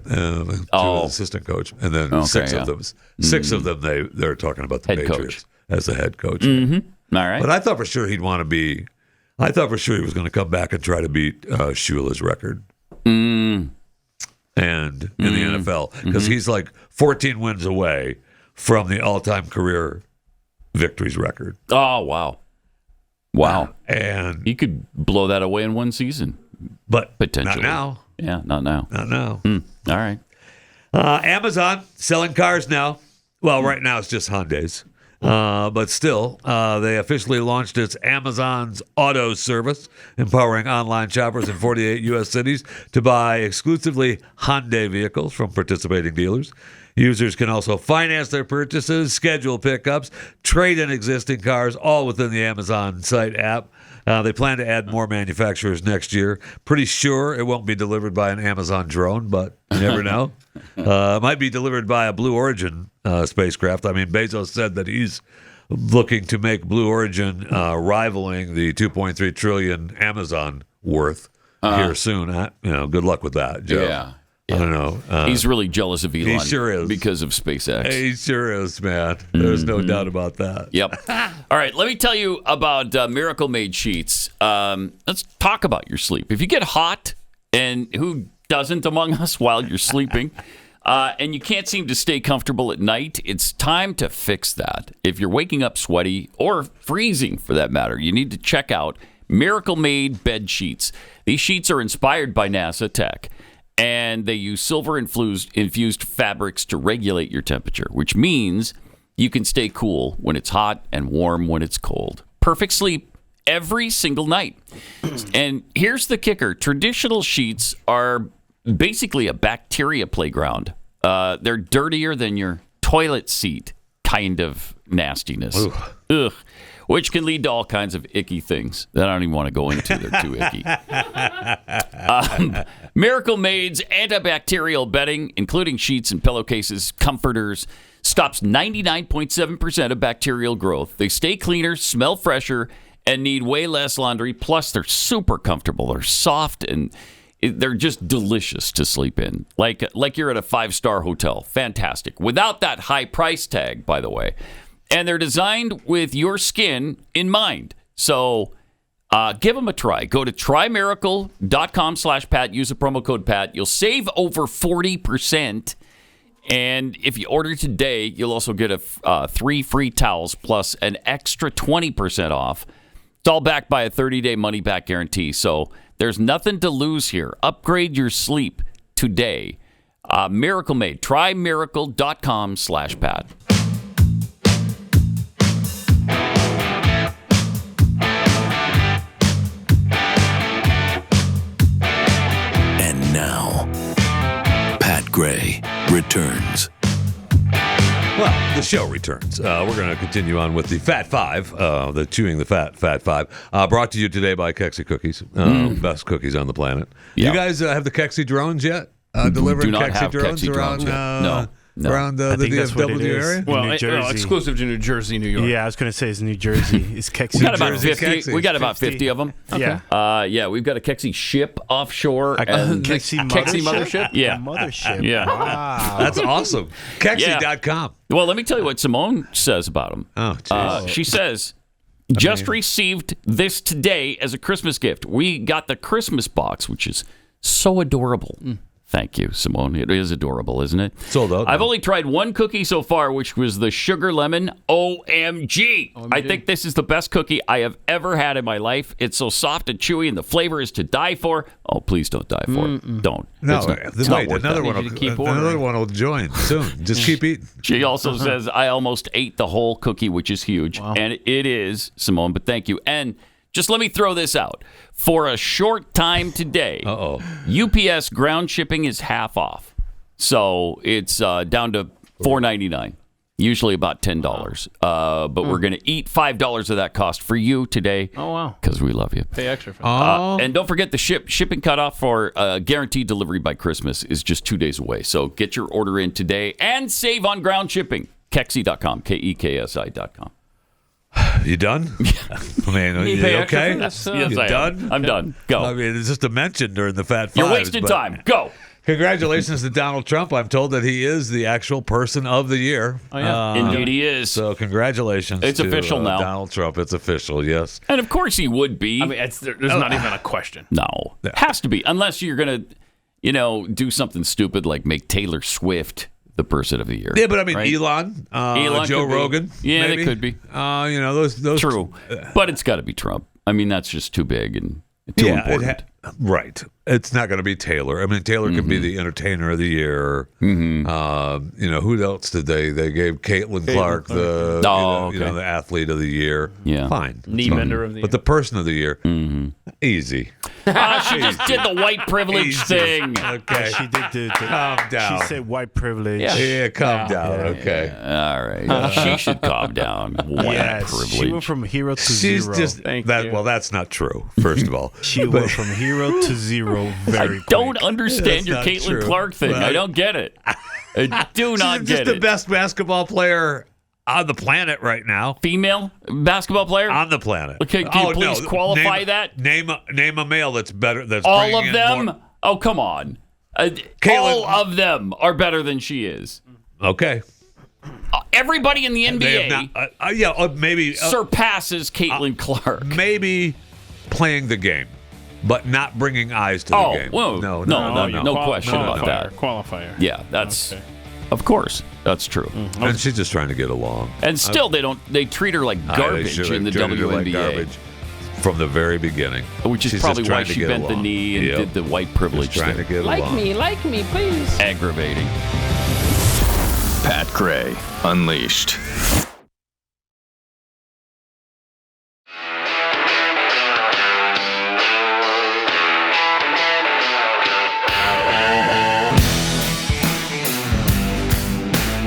Assistant coach, and then 6 of them. They're talking about the head Patriots as the head coach. Mm-hmm. All right. But I thought for sure he'd want to be. I thought for sure he was going to come back and try to beat Shula's record. And in the NFL, because he's like 14 wins away from the all-time career victories record. Oh, wow. Wow. And he could blow that away in one season. But potentially. Not now. Yeah, not now. Not now. All right. Amazon selling cars now. Well, right now it's just Hyundais. But still, they officially launched its Amazon's Auto service, empowering online shoppers in 48 U.S. cities to buy exclusively Hyundai vehicles from participating dealers. Users can also finance their purchases, schedule pickups, trade in existing cars, all within the Amazon site app. They plan to add more manufacturers next year. Pretty sure it won't be delivered by an Amazon drone, but you never know. It might be delivered by a Blue Origin spacecraft. I mean, Bezos said that he's looking to make Blue Origin rivaling the $2.3 trillion Amazon worth here soon. Good luck with that, Joe. Yeah. I don't know. He's really jealous of Elon. He sure is. Because of SpaceX. He sure is, man. There's no doubt about that. Yep. All right, let me tell you about Miracle Made sheets. Let's talk about your sleep. If you get hot, and who doesn't among us while you're sleeping, and you can't seem to stay comfortable at night, it's time to fix that. If you're waking up sweaty or freezing for that matter, you need to check out Miracle Made bed sheets. These sheets are inspired by NASA tech, and they use silver-infused fabrics to regulate your temperature, which means you can stay cool when it's hot and warm when it's cold. Perfect sleep every single night. And here's the kicker. Traditional sheets are basically a bacteria playground. They're dirtier than your toilet seat kind of nastiness. Ugh. Which can lead to all kinds of icky things that I don't even want to go into. They're too icky. Miracle Made's antibacterial bedding, including sheets and pillowcases, comforters, stops 99.7% of bacterial growth. They stay cleaner, smell fresher, and need way less laundry. Plus, they're super comfortable. They're soft, and they're just delicious to sleep in. Like you're at a 5-star hotel. Fantastic. Without that high price tag, by the way. And they're designed with your skin in mind. So give them a try. Go to trymiracle.com/Pat. Use the promo code Pat. You'll save over 40%. And if you order today, you'll also get 3 free towels plus an extra 20% off. It's all backed by a 30-day money-back guarantee. So there's nothing to lose here. Upgrade your sleep today. Miracle Made. Trymiracle.com/Pat. Gray returns. Well, the show returns. We're going to continue on with the Fat Five, the Chewing the Fat Five, brought to you today by Kelce Cookies, best cookies on the planet. Yeah. You guys have the Kelce drones yet? Delivering Kelce drones around? No. Around the DFW area? Well, exclusive to New Jersey, New York. Yeah, I was going to say it's New Jersey. It's Kelce. We got about 50 of them. Okay. Yeah, we've got a Kelce ship offshore. Kelce Mothership? Yeah. Mothership. Yeah. Wow. That's awesome. Kelce.com. Well, let me tell you what Simone says about them. Oh, geez. She says, Just received this today as a Christmas gift. We got the Christmas box, which is so adorable. Thank you, Simone. It is adorable, isn't it? Sold out. I've only tried one cookie so far, which was the sugar lemon. OMG. I think this is the best cookie I have ever had in my life. It's so soft and chewy, and the flavor is to die for. Oh, please don't die for it. Don't. No, it's not worth another that. one will join soon. Just keep eating. She also says, I almost ate the whole cookie, which is huge. Wow. And it is, Simone, but thank you. And just let me throw this out. For a short time today, UPS ground shipping is half off. So it's down to $4.99, usually about $10. But we're going to eat $5 of that cost for you today. Oh, wow. Because we love you. Pay extra for that. And don't forget the shipping cutoff for guaranteed delivery by Christmas is just 2 days away. So get your order in today and save on ground shipping. Keksi.com, KEKSI.com. You done? I mean, you okay? Yes, you done? I'm done. Go. I mean, it's just a mention during the Fat Fives. You're wasting time. Go. Congratulations to Donald Trump. I'm told that he is the actual person of the year. Oh, yeah. Indeed he is. So congratulations It's to official now. Donald Trump. It's official, yes. And of course he would be. I mean, there's not even a question. No. Has to be. Unless you're going to, do something stupid like make Taylor Swift the person of the year. Yeah, but I mean, right? Elon Joe Rogan. Yeah, maybe. they could be. Those True. But it's got to be Trump. I mean, that's just too big and too important. Right. It's not going to be Taylor. I mean, Taylor could be the entertainer of the year. Who else did they gave Caitlin Clark the the athlete of the year. Yeah. Fine. Knee bender of the year. But the person of the year, easy. She just did the white privilege thing. Okay. She did calm down. She said white privilege. Yeah, calm down. Okay. All right. She should calm down. White privilege. She went from hero to She's zero. just well, that's not true. First of all, she went from hero to zero very quick. I don't understand your That's not Caitlin true. Clark thing. Well, I don't get it. I do not She's get just it. the best basketball player on the planet right now. Female basketball player on the planet. Okay, can you please qualify that? Name a male that's better. That's all bringing of in them. more- Oh, come on. All of them are better than she is. Okay. Everybody in the They NBA have not, maybe surpasses Caitlin Clark. Maybe playing the game, but not bringing eyes to the game. Whoa. No question about that. Qualifier. Yeah, that's of course that's true. And she's just trying to get along. And still, they treat her like garbage in the WNBA. Garbage from the very beginning, which is she's probably just why trying to she get bent the along. knee and did the white privilege Just trying thing. to get along. Like me, please. Aggravating. Pat Gray Unleashed.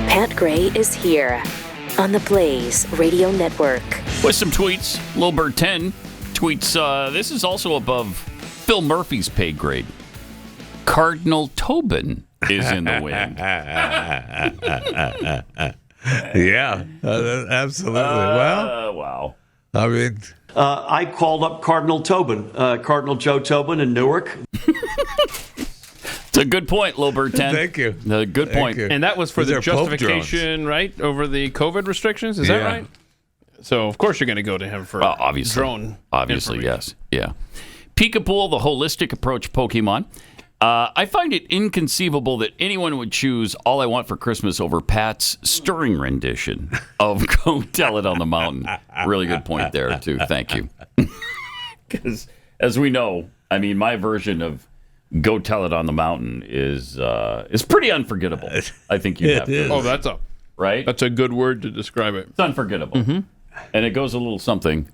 Pat Gray is here on the Blaze Radio Network. With some tweets, Lil Bird 10 tweets, this is also above Phil Murphy's pay grade. Cardinal Tobin is in the wind. Yeah, absolutely. Wow. I mean, I called up Cardinal Tobin, Cardinal Joe Tobin in Newark. It's a good point, Lil Bird 10. Thank you. Good point. And that was for These the are Pope justification, right, over the COVID restrictions? Is that right? So, of course, you're going to go to him for obviously. drone. Obviously, yes. Yeah. Peekapool, the holistic approach Pokemon. I find it inconceivable that anyone would choose All I Want for Christmas over Pat's stirring rendition of Go Tell It on the Mountain. Really good point there, too. Thank you. Because, as we know, I mean, my version of Go Tell It on the Mountain is pretty unforgettable. I think you have to. Oh, that's a good word to describe it. It's unforgettable. Mm-hmm. And it goes a little something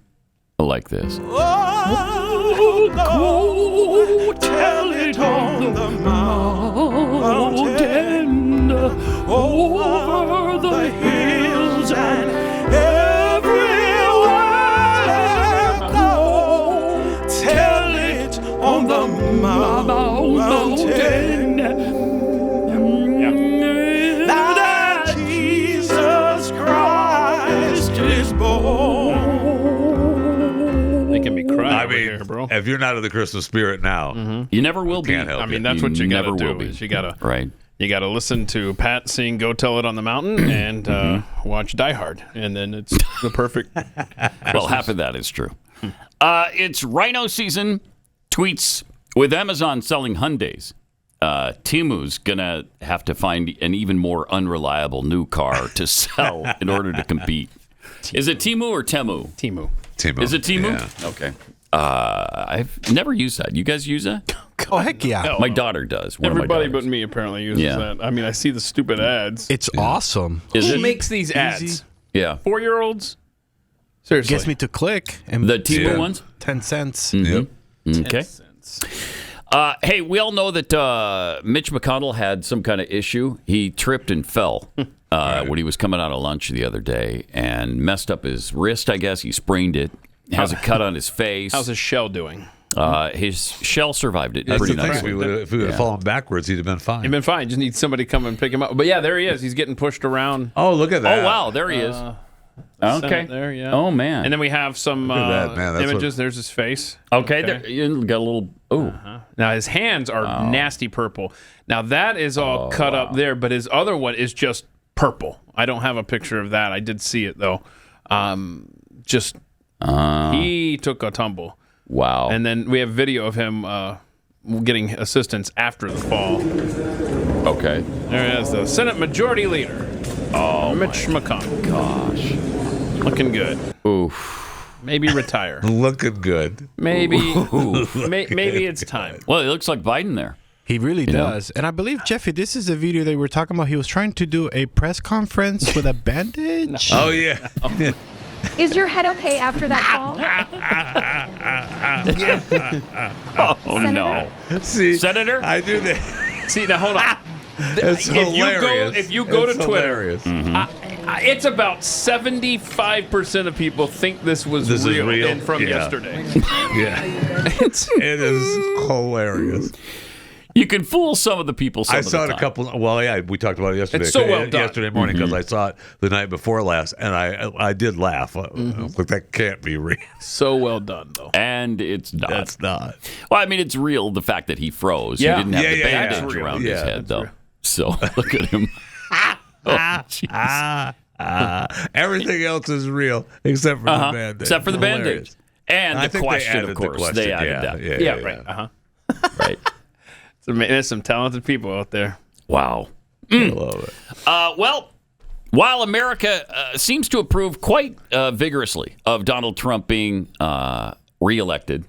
like this. Oh, go tell it on the mountain, over the hills and everywhere. Go tell it on the mountain. That Jesus Christ is born. Making me cry I mean, here, bro. if you're not in the Christmas spirit now, you never will be. Can't help I mean, it. that's what you got to never will do. be. Is you got to Right. You got to listen to Pat sing "Go Tell It on the Mountain" and watch Die Hard, and then it's the perfect. Well, half of that is true. It's rhino season. Tweets with Amazon selling Hyundais. Timu's gonna have to find an even more unreliable new car to sell in order to compete. Is it Timu or Temu? Timu. Is it Timu? Yeah. Okay. I've never used that. You guys use that? Oh, heck yeah. No. My daughter does. One of my Everybody daughters. but me apparently uses Yeah. that. I mean, I see the stupid ads. It's awesome. Is Who it? makes these ads? Yeah. 4-year-olds? Seriously. Gets me to click. And The Timu ones? 10 cents. Yep. Okay. Hey, we all know that Mitch McConnell had some kind of issue. He tripped and fell when he was coming out of lunch the other day and messed up his wrist, I guess. He sprained it. Has a cut on his face. How's his shell doing? His shell survived it That's pretty the thing. nicely. If we would have fallen backwards, he'd have been fine. He'd been fine. Just need somebody to come and pick him up. But yeah, there he is. He's getting pushed around. Oh, look at that. Oh, wow. There he is. Okay. There, yeah. Oh, man. And then we have some Look at that, man. That's images. There's his face. Okay. There, you got a little... Oh. Now, his hands are nasty purple. Now, that is all cut up there, but his other one is just purple. I don't have a picture of that. I did see it, though. He took a tumble. Wow. And then we have video of him getting assistance after the fall. Okay. There is the Senate Majority Leader, Mitch McConnell. Gosh. Looking good. Oof. Maybe retire. Looking good. Maybe maybe it's time. Well, it looks like Biden there. He really does. And I believe, Jeffy, this is a video they were talking about. He was trying to do a press conference with a bandage. Oh, yeah. Is your head okay after that fall? Oh, no. See, Senator? I do that. See, now hold on. It's hilarious. If you go It's to Twitter, hilarious. it's about 75% of people think this was This is real? and from Yeah. yesterday. Yeah. It is hilarious. You can fool some of the people some I of saw the it time. a couple. Well, yeah, we talked about it yesterday. It's so well done. Yesterday morning because I saw it the night before last, and I did laugh. I was like, that can't be real. So well done, though. And it's not. That's not. Well, I mean, it's real, the fact that he froze. Yeah. He didn't have the Yeah, bandage yeah. around his Yeah, head, though. So, look at him. Everything else is real except for the bandage. Except for the Hilarious. bandage. And I the think they question, added of the course. question. They added that. Yeah, right. Right. There's some talented people out there. Wow. I love it. Well, while America seems to approve quite vigorously of Donald Trump being reelected,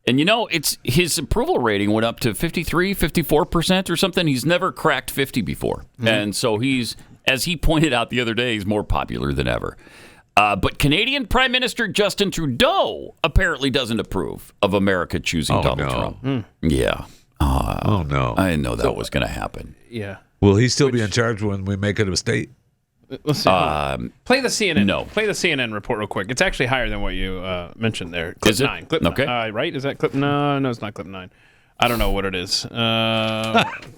and it's his approval rating went up to 53, 54% or something. He's never cracked 50 before. And so he's, as he pointed out the other day, he's more popular than ever. But Canadian Prime Minister Justin Trudeau apparently doesn't approve of America choosing Donald Trump. Yeah. Oh, no. I didn't know that was going to happen. Yeah. Will he still be in charge when we make it a state? Let's see. Play the CNN. No. Play the CNN report real quick. It's actually higher than what you mentioned there. Clip Is it? 9. Clip Okay. 9. Right? Is that clip? No, it's not clip 9. I don't know what it is. Do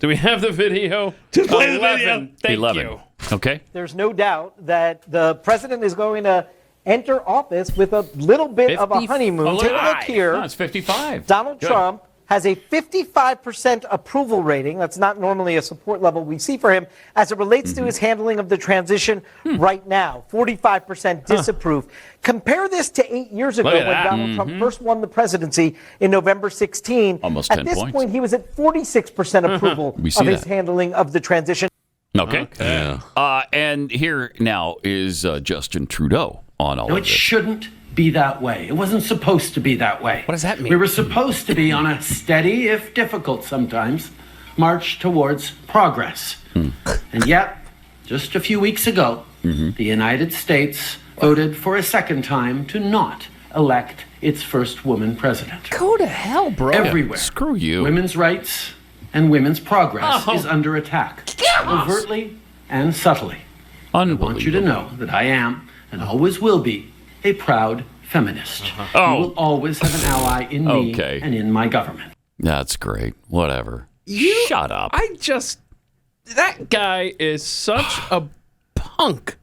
we have the video? Just play the video. Thank 11. you. Okay. There's no doubt that the president is going to enter office with a little bit of a honeymoon. Take a look here. No, it's 55. Donald Good. Trump has a 55% approval rating. That's not normally a support level we see for him as it relates to his handling of the transition right now. 45% disapprove. Compare this to 8 years ago Look when at that. Donald Trump first won the presidency in November 16. Almost At 10 this points. point, he was at 46% approval We see of his that. handling of the transition. Okay. And here now is Justin Trudeau on all No, of it this. shouldn't be that way. It wasn't supposed to be that way. What does that mean? We were supposed to be on a steady, if difficult sometimes, march towards progress. And yet, just a few weeks ago, the United States voted for a second time to not elect its first woman president. Go to hell, bro. Everywhere. Screw you. Women's rights and women's progress is under attack, overtly and subtly. I want you to know that I am, and always will be, a proud feminist. You will always have an ally in me and in my government. That's great. Whatever. Shut up. That guy is such a punk.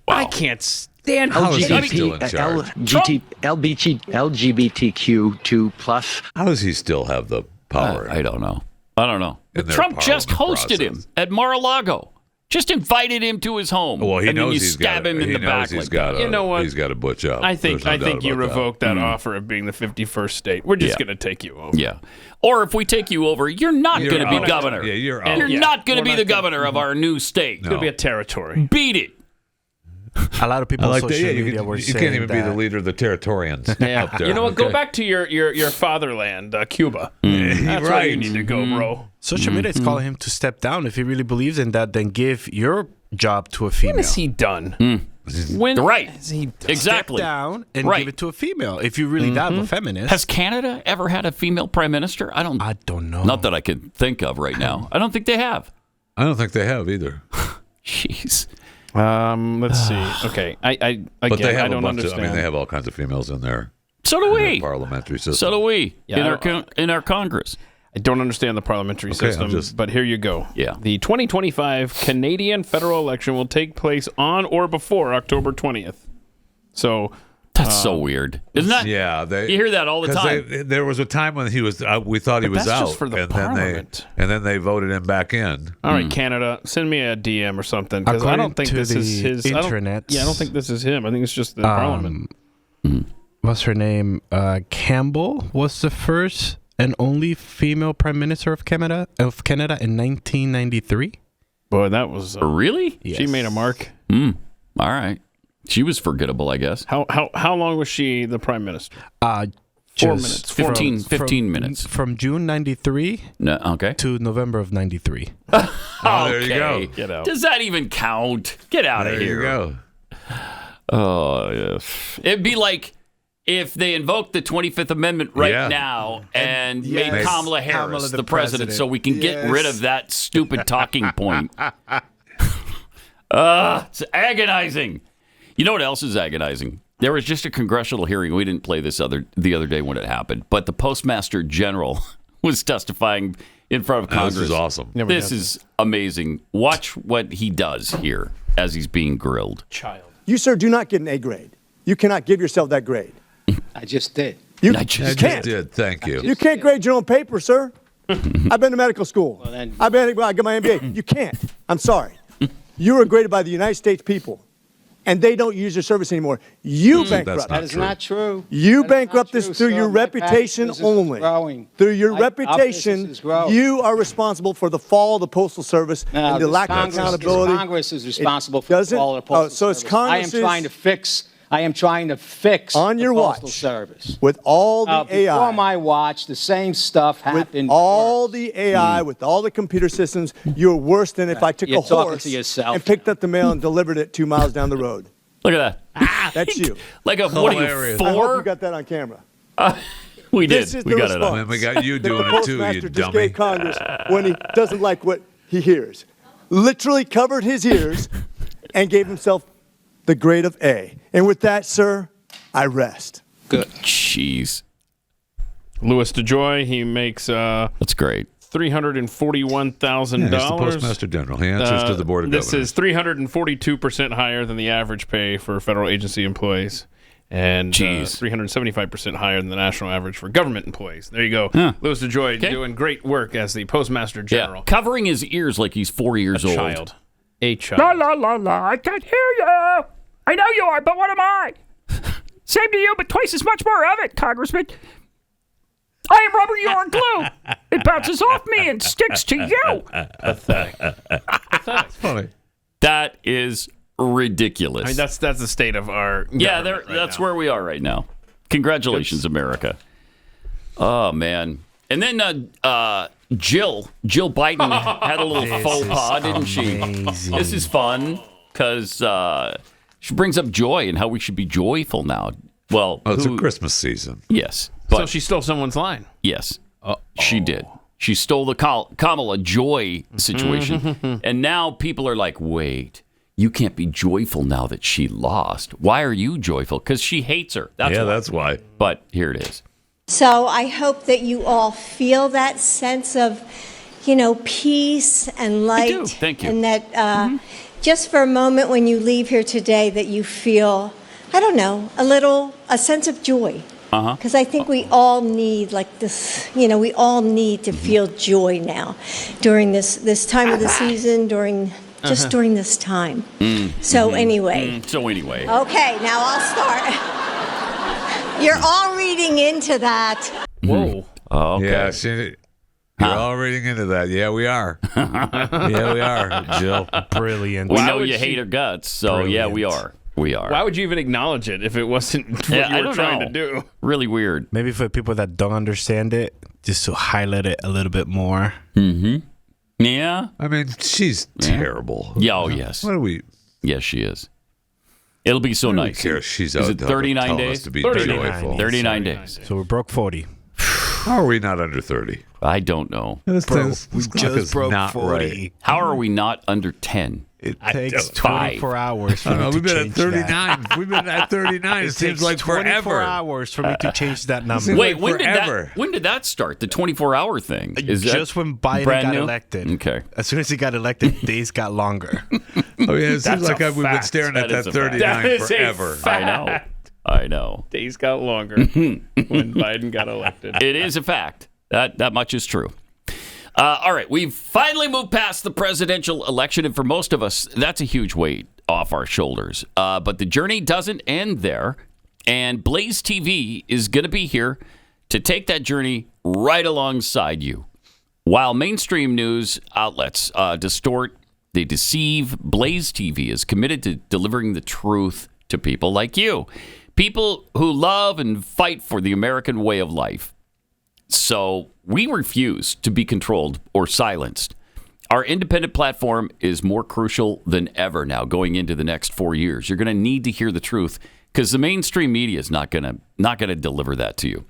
I can't stand LGBTQ2+. How does he still have the power? I don't know. I don't know. Trump just hosted him at Mar-a-Lago. Just invited him to his home. Well, he and knows then you he's stab got him in the back. He's like got that. You know what? He's got to butch up. I think you revoked that offer of being the 51st state. We're just going to take you over. Yeah. Or if we take you over, you're not going to be governor. Yeah, you're out. You're not going to be the governor of our new state. It's going to be a territory. Beat it. A lot of people on social media were you saying can't even be that. the leader of the Territorians. Up there. You know what? Go back to your fatherland, Cuba. That's where you need to go, bro. Social media is calling him to step down. If he really believes in that, then give your job to a female. When is he done? When right. is he done? Exactly. Step down and give it to a female. If you really that a feminist. Has Canada ever had a female prime minister? I don't know. Not that I can think of right now. I don't think they have. I don't think they have either. Jeez. Let's see. Okay, But they have I don't a bunch understand. they have all kinds of females in there. So do we. Parliamentary system. So do we. Yeah, in our Congress. I don't understand the parliamentary system, but here you go. Yeah. The 2025 Canadian federal election will take place on or before October 20th. So that's so weird, isn't that? Yeah, you hear that all the time. There was a time when he was. We thought he was that's out, just for the and parliament. then they voted him back in. All right, Canada, send me a DM or something because I don't think this is his. I don't think this is him. I think it's just the parliament. What's her name? Campbell was the first and only female prime minister of Canada in 1993. Boy, that was really. Yes. She made a mark. All right. She was forgettable, I guess. How long was she the prime minister? 4 minutes. 15 minutes. From June 93 to November of 93. There you go. Get out. Does that even count? Get out of here. There you go. Oh, yes. It'd be like if they invoked the 25th Amendment now and made Kamala Harris the president so we can get rid of that stupid talking point. It's agonizing. You know what else is agonizing? There was just a congressional hearing. We didn't play this the other day when it happened, but the Postmaster General was testifying in front of Congress. This is awesome. This is amazing. Watch what he does here as he's being grilled. You, sir, do not get an A grade. You cannot give yourself that grade. I just did. You I just can't. did. Thank you. You can't grade your own paper, sir. I've been to medical school. I got my MBA. You can't. I'm sorry. You are graded by the United States people, and they don't use your service anymore. You bankrupt. That is not true. You bankrupt this through your reputation only. Through your reputation, you are responsible for the fall of the Postal Service and the lack of accountability. Congress is responsible for the fall of the Postal so it's Service. Congress. I am trying to fix on your the Postal watch Service. with all the AI. Before my watch, the same stuff happened. With all the AI, with all the computer systems, you're worse than if I took You're a talking horse to yourself. and picked up the mail and delivered it 2 miles down the road. Look at that. That's you. Like a, what are you, I hope 4? you got that on camera. We did. This is We the got it on. response We got you that doing the it too, you Postmaster just dummy. gave Congress when he doesn't like what he hears. Literally covered his ears and gave himself the grade of A. And with that, sir, I rest. Good. Jeez. Louis DeJoy, he makes that's great. $341,000. Yeah, he's the Postmaster General. He answers to the Board of This Governors. is 342% higher than the average pay for federal agency employees, and 375% higher than the national average for government employees. There you go. Louis DeJoy doing great work as the Postmaster General. Yeah, covering his ears like he's 4 years old. A child. La la la la, I can't hear you. I know you are, but what am I? Same to you, but twice as much more of it, Congressman. I am rubber, you are glue. It bounces off me and sticks to you. Pathetic. Funny. That is ridiculous. I mean, that's the state of our that's where we are right now. Congratulations, America. Oh, man. And then Jill Biden had a little faux pas, didn't she? This is fun because she brings up joy and how we should be joyful now. Well, it's a Christmas season. Yes. So she stole someone's line. Yes, she did. She stole the Kamala joy situation. And now people are like, wait, you can't be joyful now that she lost. Why are you joyful? Because she hates her. That's why. But here it is. So I hope that you all feel that sense of, peace and light. I do. Thank you. And that just for a moment when you leave here today that you feel, I don't know, a sense of joy. Because I think we all need like this, we all need to feel joy now during this time of the season, during this time. So anyway. Okay, now I'll start. You're all reading into that. Whoa. Okay. Yeah, you're all reading into that. Yeah, we are. Yeah, we are, Jill. Brilliant. We know you hate her guts, so yeah, we are. We are. Why would you even acknowledge it if it wasn't what you were trying to do? Really weird. Maybe for people that don't understand it, just to highlight it a little bit more. Yeah. I mean, she's terrible. Yeah, oh, yes. What are we? Yes, she is. It'll be so nice. Care. She's is out it 39 days? To be 39 days. So we broke 40. How are we not under 30? I don't know. We just broke 40. Right. How are we not under 10? It takes 24 hours for me to we've been change at 39. We've been at 39. It seems like 24 forever. hours for me to change that number. Wait, like when did that start? The 24-hour thing? Is just when Biden got elected. Okay. As soon as he got elected, days got longer. Oh yeah, it seems like we've been staring at that 39 forever. I know. Days got longer when Biden got elected. It is a fact. That much is true. All right, we've finally moved past the presidential election, and for most of us, that's a huge weight off our shoulders. But the journey doesn't end there, and Blaze TV is going to be here to take that journey right alongside you. While mainstream news outlets distort, they deceive, Blaze TV is committed to delivering the truth to people like you, people who love and fight for the American way of life. So we refuse to be controlled or silenced. Our independent platform is more crucial than ever now going into the next 4 years. You're going to need to hear the truth because the mainstream media is not going to deliver that to you.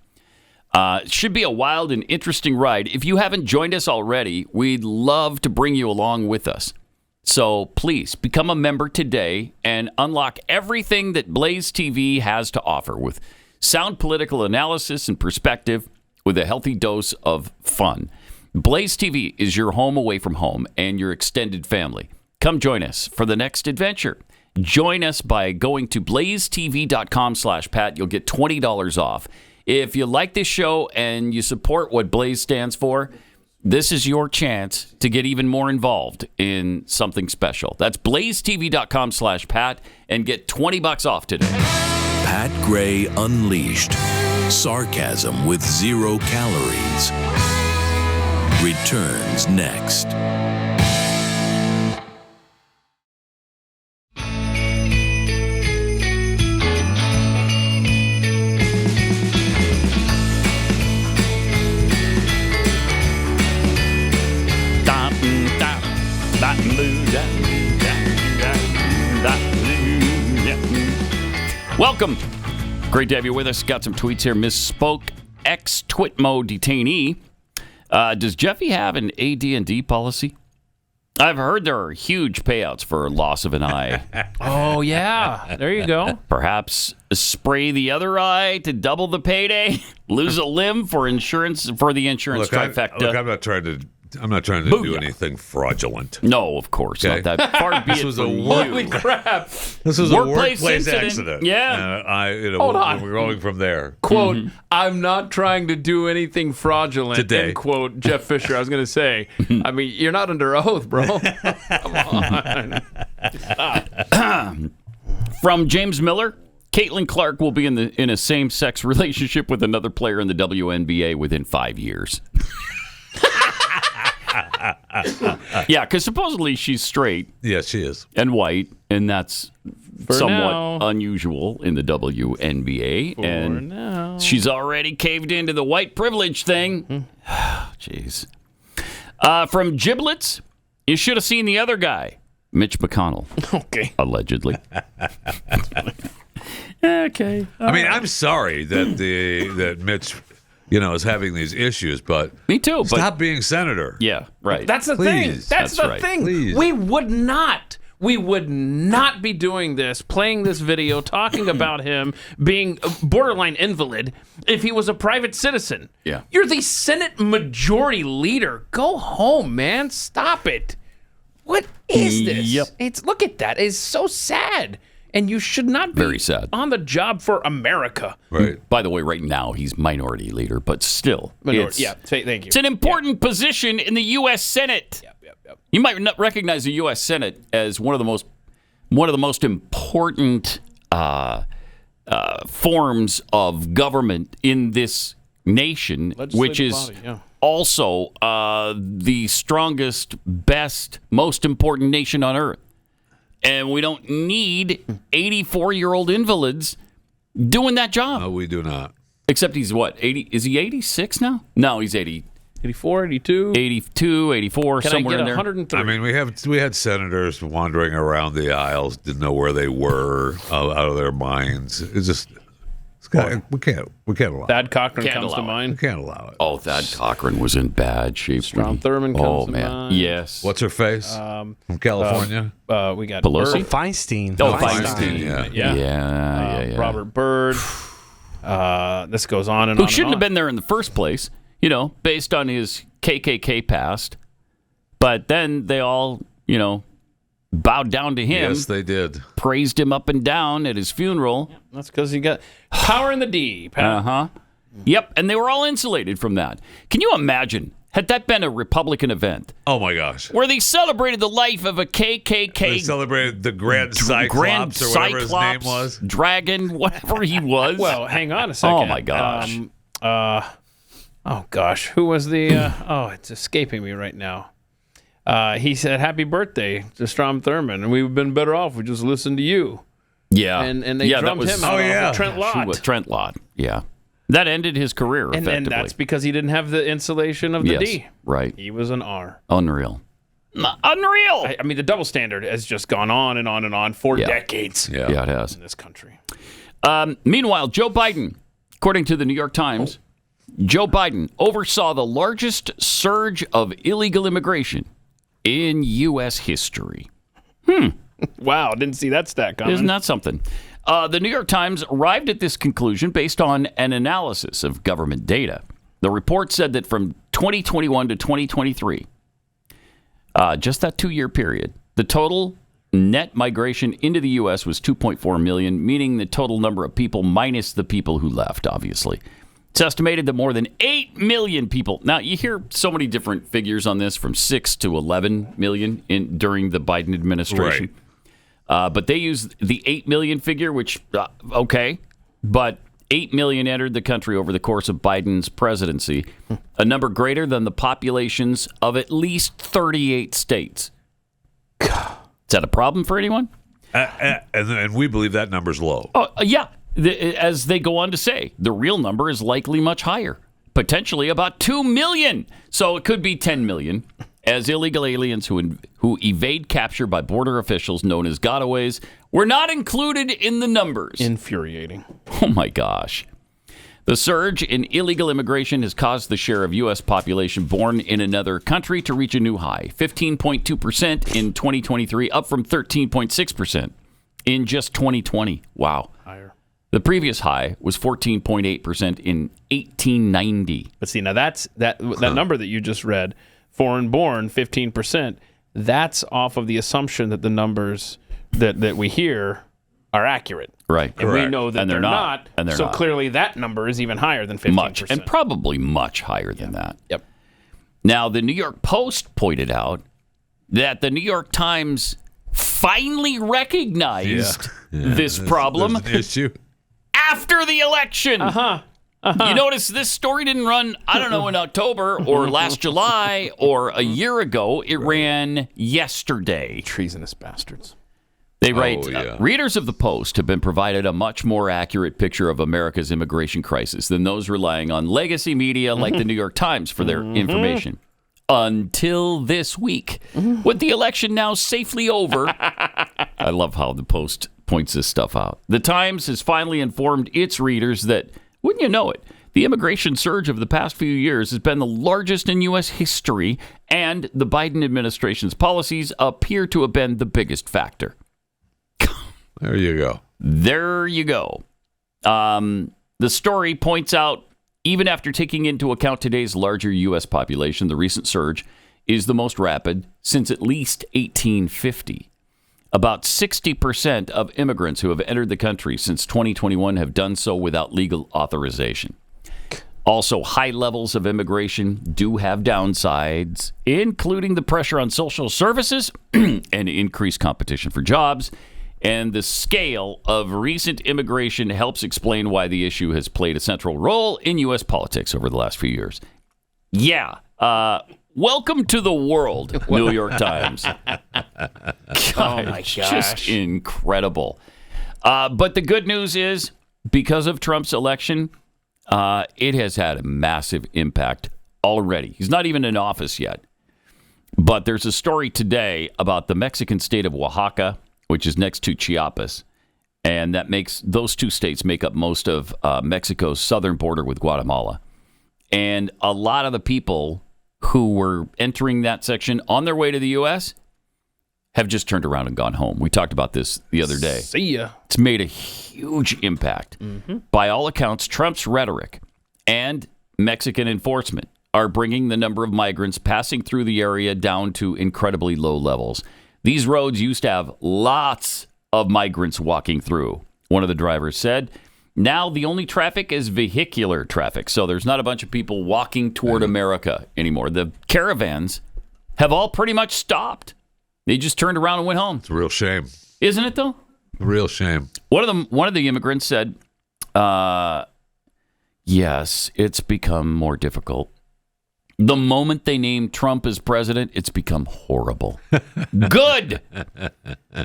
It should be a wild and interesting ride. If you haven't joined us already, we'd love to bring you along with us. So please become a member today and unlock everything that Blaze TV has to offer with sound political analysis and perspective, with a healthy dose of fun. Blaze TV is your home away from home and your extended family. Come join us for the next adventure. Join us by going to blazetv.com/Pat. You'll get $20 off. If you like this show and you support what Blaze stands for, this is your chance to get even more involved in something special. That's blazetv.com/Pat and get $20 off today. Pat Gray Unleashed. Sarcasm with 0 calories. Returns next. Welcome. Great to have you with us. Got some tweets here. Misspoke. Ex-Twitmo detainee. Does Jeffy have an AD&D policy? I've heard there are huge payouts for loss of an eye. Oh, yeah. There you go. Perhaps spray the other eye to double the payday? Lose a limb for insurance the insurance trifecta? I'm not trying to do anything fraudulent. No, of course not. That far be it from you. Holy crap! This was a workplace accident. Yeah. Hold on. We're going from there. Quote, I'm not trying to do anything fraudulent. Today. End quote, Jeff Fisher. I was going to say, I mean, you're not under oath, bro. Come on. From James Miller, Caitlin Clark will be in a same-sex relationship with another player in the WNBA within 5 years. Yeah, because supposedly she's straight. Yes, she is. And white, and that's somewhat now. unusual in the WNBA. She's already caved into the white privilege thing. Jeez. From Giblets, you should have seen the other guy, Mitch McConnell. Okay. Allegedly. Okay. I mean, I'm sorry that Mitch, is having these issues, but me too. Stop being senator. Yeah, right. That's the thing. That's the right. thing. Please. We would not be doing this, playing this video, talking about him being a borderline invalid if he was a private citizen. Yeah. You're the Senate Majority Leader. Go home, man. Stop it. What is this? Yep. Look at that. It's so sad. And you should not be Very sad. on the job for America. Right. By the way, right now he's minority leader, but still, Thank you. It's an important position in the U.S. Senate. You might not recognize the U.S. Senate as one of the most important forms of government in this nation, which is also the strongest, best, most important nation on earth. And we don't need 84-year-old invalids doing that job. No, we do not. Except he's what, 80? Is he 86 now? No, he's 80. 84, 82? 82, 84, Can somewhere I get in there. 103? I mean, we had senators wandering around the aisles, didn't know where they were, out of their minds. It's just we can't allow it. Thad Cochran comes to mind. We can't allow it. Oh, Thad Cochran was in bad shape. Strom Thurmond comes to mind. Yes. What's her face? From California? We got Pelosi? Byrd. Feinstein. Oh, Feinstein. Yeah. Robert Byrd. This goes on and Who on. shouldn't have been there in the first place, based on his KKK past. But then they all, bowed down to him. Yes, they did. Praised him up and down at his funeral. That's because he got power in the D. Yep, and they were all insulated from that. Can you imagine, had that been a Republican event? Oh, my gosh. Where they celebrated the life of a KKK... They celebrated the Grand Cyclops or whatever his name was. Dragon, whatever he was. Well, hang on a second. Oh, my gosh. Oh, gosh. Who was the... it's escaping me right now. He said, happy birthday to Strom Thurmond, and we've been better off if we just listened to you. Yeah. And they drummed him out of Trent Lott. Trent Lott, yeah. That ended his career, effectively. And that's because he didn't have the insulation of the D. Right. He was an R. Unreal. Unreal! I mean, the double standard has just gone on and on and on for decades. Yeah, it has. In this country. Meanwhile, Joe Biden, according to the New York Times, Joe Biden oversaw the largest surge of illegal immigration in U.S. history. Wow, didn't see that stat coming. Isn't that something? The New York Times arrived at this conclusion based on an analysis of government data. The report said that from 2021 to 2023, just that 2-year period, the total net migration into the U.S. was 2.4 million, meaning the total number of people minus the people who left, obviously. It's estimated that more than 8 million people. Now, you hear so many different figures on this, from 6 to 11 million during the Biden administration. Right. But they use the 8 million figure, which, okay. But 8 million entered the country over the course of Biden's presidency, a number greater than the populations of at least 38 states. Is that a problem for anyone? And we believe that number's low. Oh, yeah. As they go on to say, the real number is likely much higher, potentially about 2 million. So it could be 10 million, as illegal aliens who evade capture by border officials known as gotaways were not included in the numbers. Infuriating. Oh, my gosh. The surge in illegal immigration has caused the share of U.S. population born in another country to reach a new high, 15.2% in 2023, up from 13.6% in just 2020. Wow. Higher. The previous high was 14.8% in 1890. But see, now that number that you just read, foreign born, 15%, that's off of the assumption that the numbers that we hear are accurate. Right. And we know that they're not. And they're so not. Clearly that number is even higher than 15%. Much, and probably much higher than that. Yep. Now, the New York Post pointed out that the New York Times finally recognized this problem There's an issue. after the election. You notice this story didn't run, I don't know, in October or last July or a year ago. It ran yesterday. Treasonous bastards. They write, readers of the Post have been provided a much more accurate picture of America's immigration crisis than those relying on legacy media like the New York Times for their information. Until this week, with the election now safely over. I love how the Post points this stuff out. The Times has finally informed its readers that, wouldn't you know it, the immigration surge of the past few years has been the largest in U.S. history, and the Biden administration's policies appear to have been the biggest factor. There you go. There you go. The story points out, even after taking into account today's larger U.S. population, the recent surge is the most rapid since at least 1850. About 60% of immigrants who have entered the country since 2021 have done so without legal authorization. Also, high levels of immigration do have downsides, including the pressure on social services and increased competition for jobs. And the scale of recent immigration helps explain why the issue has played a central role in U.S. politics over the last few years. Yeah. Welcome to the world, New York Times. God, Oh, my it's gosh. just incredible. But the good news is, because of Trump's election, it has had a massive impact already. He's not even in office yet. But there's a story today about the Mexican state of Oaxaca, which is next to Chiapas. And that makes those two states make up most of Mexico's southern border with Guatemala. And a lot of the people who were entering that section on their way to the U.S. have just turned around and gone home. We talked about this the other day. See ya. It's made a huge impact. By all accounts, Trump's rhetoric and Mexican enforcement are bringing the number of migrants passing through the area down to incredibly low levels. These roads used to have lots of migrants walking through, one of the drivers said. Now the only traffic is vehicular traffic, so there's not a bunch of people walking toward America anymore. The caravans have all pretty much stopped. They just turned around and went home. It's a real shame. Isn't it, though? A real shame. One of the immigrants said, yes, it's become more difficult. The moment they named Trump as president, it's become horrible. Good!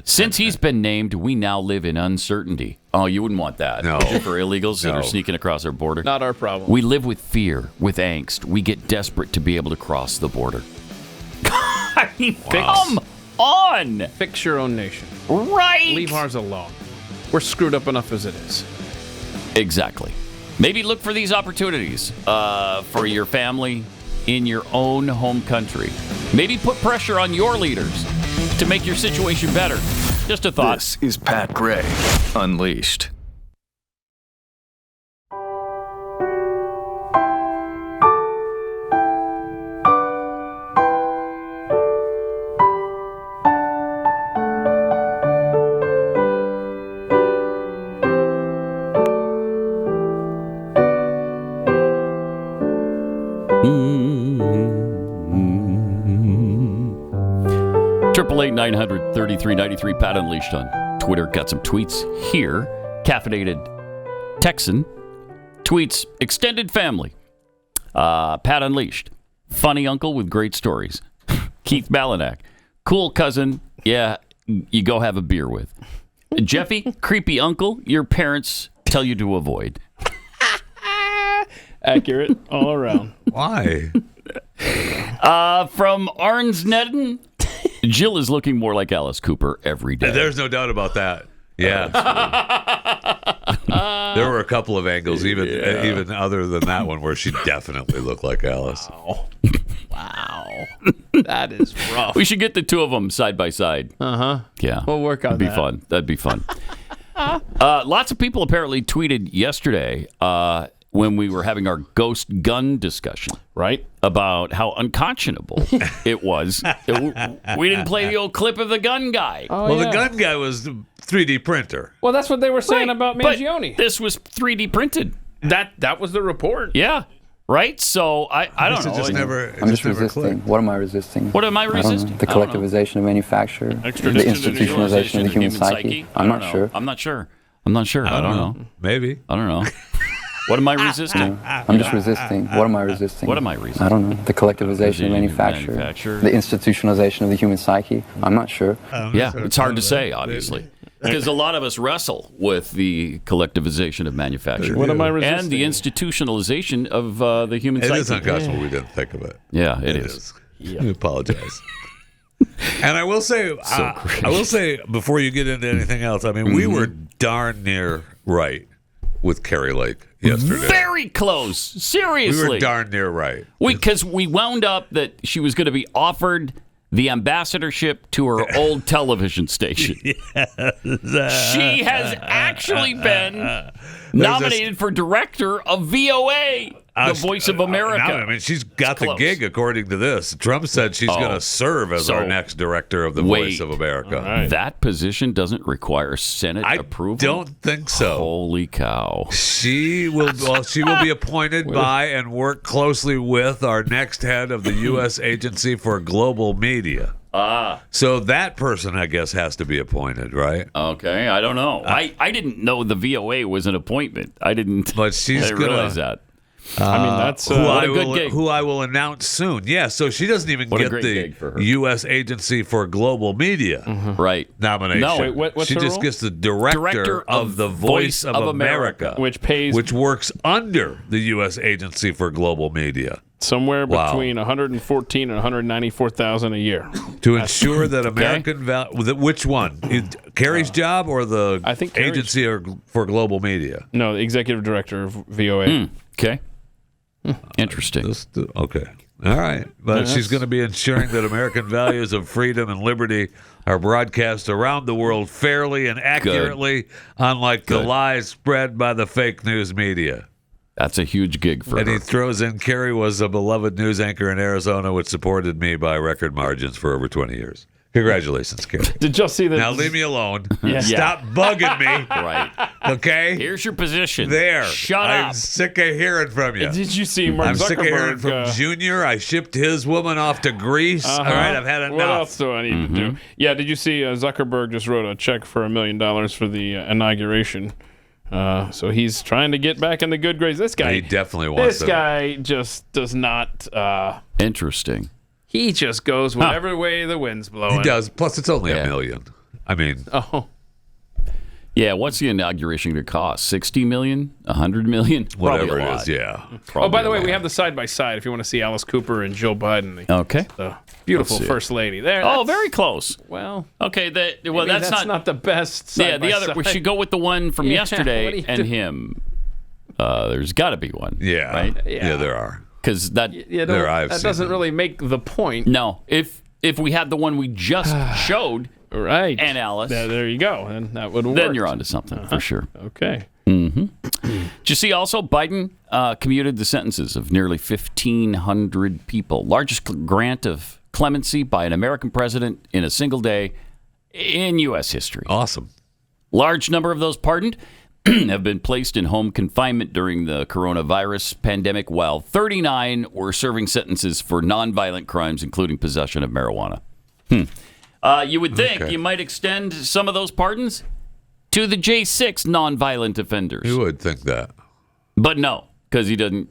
Since he's been named, we now live in uncertainty. Oh, you wouldn't want that. No. Would you, for illegals that No. are sneaking across our border? Not our problem. We live with fear, with angst. We get desperate to be able to cross the border. I mean, come on! Fix your own nation. Right! Leave ours alone. We're screwed up enough as it is. Exactly. Maybe look for these opportunities for your family in your own home country. Maybe put pressure on your leaders to make your situation better. Just a thought. This is Pat Gray Unleashed. Triple 933 Pat Unleashed on Twitter. Got some tweets here. Caffeinated Texan tweets, extended family. Pat Unleashed. Funny uncle with great stories. Keith Balanak. Cool cousin. Yeah, you go have a beer with. Jeffy, creepy uncle your parents tell you to avoid. Accurate all around. Why? From Arnsnedden, Jill is looking more like Alice Cooper every day. There's no doubt about that. Yeah. There were a couple of angles, even other than that one, where she definitely looked like Alice. Wow. That is rough. We should get the two of them side by side. Uh-huh. Yeah. We'll work on That'd be that. fun. That'd be fun. Lots of people apparently tweeted yesterday when we were having our ghost gun discussion, right? About how unconscionable it was. We didn't play the old clip of the gun guy. The gun guy was the 3D printer. Well, that's what they were saying Right, about but Mangione. This was 3D printed. That was the report. Yeah. Right? So I don't know. I'm just resisting. What am I resisting? What am I don't know. resisting? The I don't know. collectivization of manufacture, the institutionalization of the human psyche. I'm not sure. I'm not sure. I don't know. Maybe. I don't know. What am I resisting? I'm just resisting. What am I resisting? What am I resisting? I don't know. The collectivization of manufacture, the institutionalization of the human psyche. I'm not sure. Yeah, it's hard to say, obviously. Because a lot of us wrestle with the collectivization of manufacture. What am I resisting? And the institutionalization of the human psyche. It is unconscionable. We didn't think of it. Yeah, it is. I apologize. And I will say, before you get into anything else, I mean, we were darn near right with Kari Lake yesterday. Very close. Seriously. We were darn near right. Because we wound up that she was going to be offered the ambassadorship to her old television station. Yes. She has actually been nominated for director of VOA. the voice of America. I mean, she's got the gig, according to this. Trump said she's going to serve as our next director of the Voice of America. Right. That position doesn't require Senate approval? I don't think so. Holy cow. She will be appointed by and work closely with our next head of the U.S. Agency for Global Media. So that person, I guess, has to be appointed, right? Okay, I don't know. I didn't know the VOA was an appointment. I didn't. But she's going to realize that. I mean, that's who I will announce soon. Yeah, so she doesn't even get the U.S. Agency for Global Media nomination. No, what's she her just role? gets the director of the Voice of America, which works under the U.S. Agency for Global Media. Somewhere between 114 and 194,000 a year to ensure that American which one? Kari's job or the Agency for Global Media? No, the executive director of VOA. Okay. Interesting. Okay. All right. But she's going to be ensuring that American values of freedom and liberty are broadcast around the world fairly and accurately, unlike the lies spread by the fake news media. That's a huge gig for her. And he throws in, Kari was a beloved news anchor in Arizona, which supported me by record margins for over 20 years. Congratulations, Kari. Did y'all see that? Now leave me alone. Stop bugging me. Right. Okay? Here's your position. There. Shut up. I'm sick of hearing from you. Did you see Mark Zuckerberg? I'm sick of hearing from Junior. I shipped his woman off to Greece. All right, I've had enough. What else do I need to do? Yeah, did you see Zuckerberg just wrote a check for $1 million for the inauguration? So he's trying to get back in the good grades. This guy, he definitely wants. This guy just does not. Interesting. He just goes whatever way the wind's blowing. He does. Plus, it's only $1 million. I mean, yeah. What's the inauguration going to cost? $60 million? $100 million? Whatever it is. Yeah. Oh, by the way, we have the side by side. If you want to see Alice Cooper and Jill Biden, the beautiful first lady there. Oh, very close. Well, okay. Maybe that's not the best. Side the other. side. We should go with the one from yesterday and him. There's got to be one. Yeah. Right. Yeah, there are. Because that that doesn't really make the point. No. If we had the one we just showed, right, and Alice, there you go, and that would work. Then you're onto something for sure. Okay. Did you see also Biden commuted the sentences of nearly 1,500 people, largest grant of clemency by an American president in a single day in U.S. history. Awesome. Large number of those pardoned have been placed in home confinement during the coronavirus pandemic, while 39 were serving sentences for nonviolent crimes, including possession of marijuana. You would think you might extend some of those pardons to the J6 nonviolent offenders. You would think that. But no, because he doesn't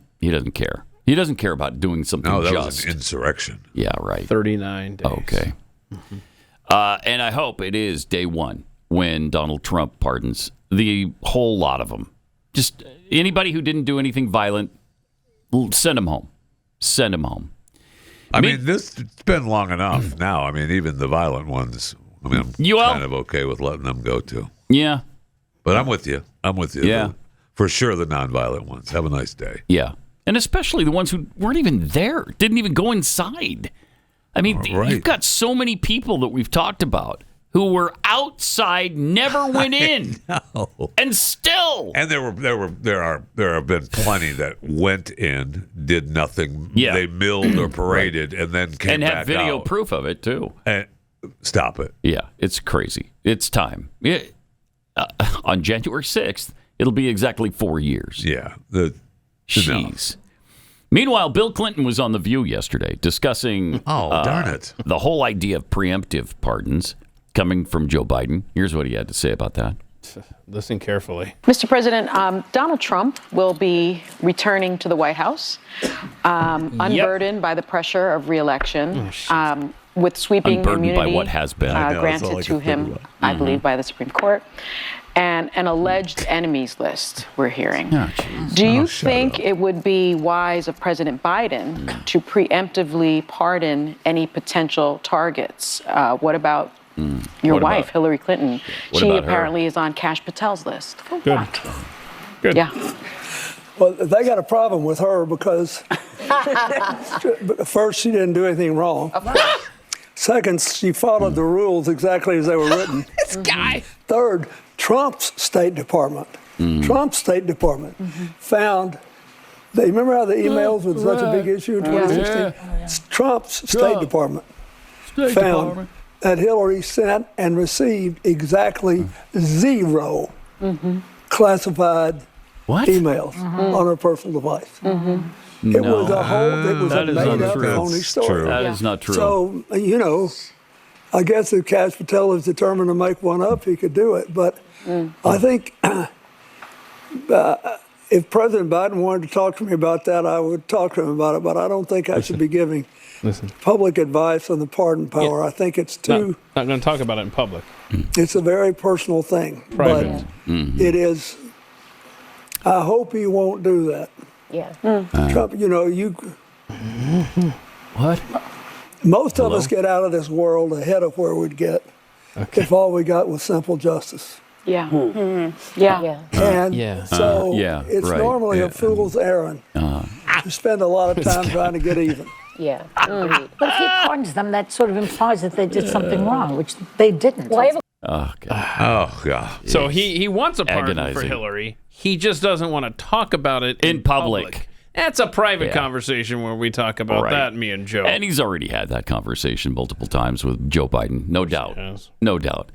care. He doesn't care about doing something just. No, that was an insurrection. Yeah, right. 39 days. Okay. And I hope it is day one when Donald Trump pardons the whole lot of them. Just anybody who didn't do anything violent, send them home. Send them home. I mean, it's been long enough now. I mean, even the violent ones, I mean, I'm kind of okay with letting them go too. Yeah. But I'm with you. Yeah. For sure, the nonviolent ones. Have a nice day. Yeah. And especially the ones who weren't even there, didn't even go inside. I mean, you've got so many people that we've talked about who were outside, never went in, and still. And there have been plenty that went in, did nothing. Yeah. They milled or paraded, and then came back out. And have video proof of it too. And stop it. Yeah, it's crazy. It's time. On January 6th, it'll be exactly 4 years. Yeah. Jeez. Meanwhile, Bill Clinton was on The View yesterday discussing darn it. The whole idea of preemptive pardons coming from Joe Biden. Here's what he had to say about that. Listen carefully. Mr. President, Donald Trump will be returning to the White House, unburdened by the pressure of re-election, with sweeping immunity by what has been. Granted to him, I believe, by the Supreme Court, and an alleged enemies list we're hearing. Do you think it would be wise of President Biden to preemptively pardon any potential targets? What about your wife, Hillary Clinton? She apparently is on Kash Patel's list. Good. Yeah. Well, they got a problem with her because first, she didn't do anything wrong. Second, she followed the rules exactly as they were written. This guy. Third, Trump's State Department found Remember how the emails was such a big issue in 2016? Trump's State Department found that Hillary sent and received exactly 0 classified emails on her personal device. It was a made-up phony story. That is not true. So, I guess if Cash Patel is determined to make one up, he could do it. But I think if President Biden wanted to talk to me about that, I would talk to him about it. But I don't think I should be giving public advice on the pardon power. I think it's too... Not going to talk about it in public. It's a very personal thing. Private. But it is... I hope he won't do that. Yeah. Trump, What? Most of us get out of this world ahead of where we'd get if all we got was simple justice. Yeah. And so it's normally a fool's errand to spend a lot of time trying to get even. Yeah. But if he pardons them, that sort of implies that they did something wrong, which they didn't. Oh, God. So he wants a pardon for Agonizing. Hillary. He just doesn't want to talk about it in public. That's a private conversation where we talk about that, me and Joe. And he's already had that conversation multiple times with Joe Biden, no doubt. No doubt.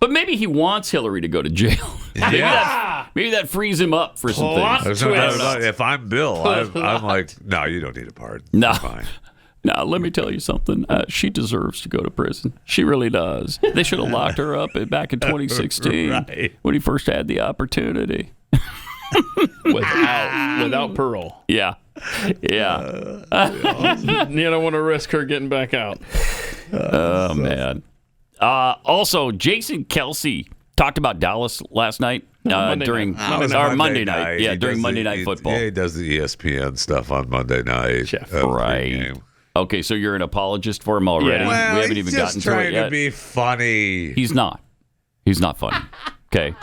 But maybe he wants Hillary to go to jail. maybe that frees him up for some things. If I'm Bill, I'm like, no, you don't need a pardon. No. You're fine. Now, let me tell you something. She deserves to go to prison. She really does. They should have locked her up back in 2016 when he first had the opportunity. Without parole. Yeah. You don't want to risk her getting back out. Oh, man. Also, Jason Kelce talked about Dallas last night during Monday night. Yeah, during Monday Night Football. Yeah, he does the ESPN stuff on Monday night. Right. Okay, so you're an apologist for him already? Well, we haven't even gotten to it yet. He's just trying to be funny. He's not. He's not funny. Okay.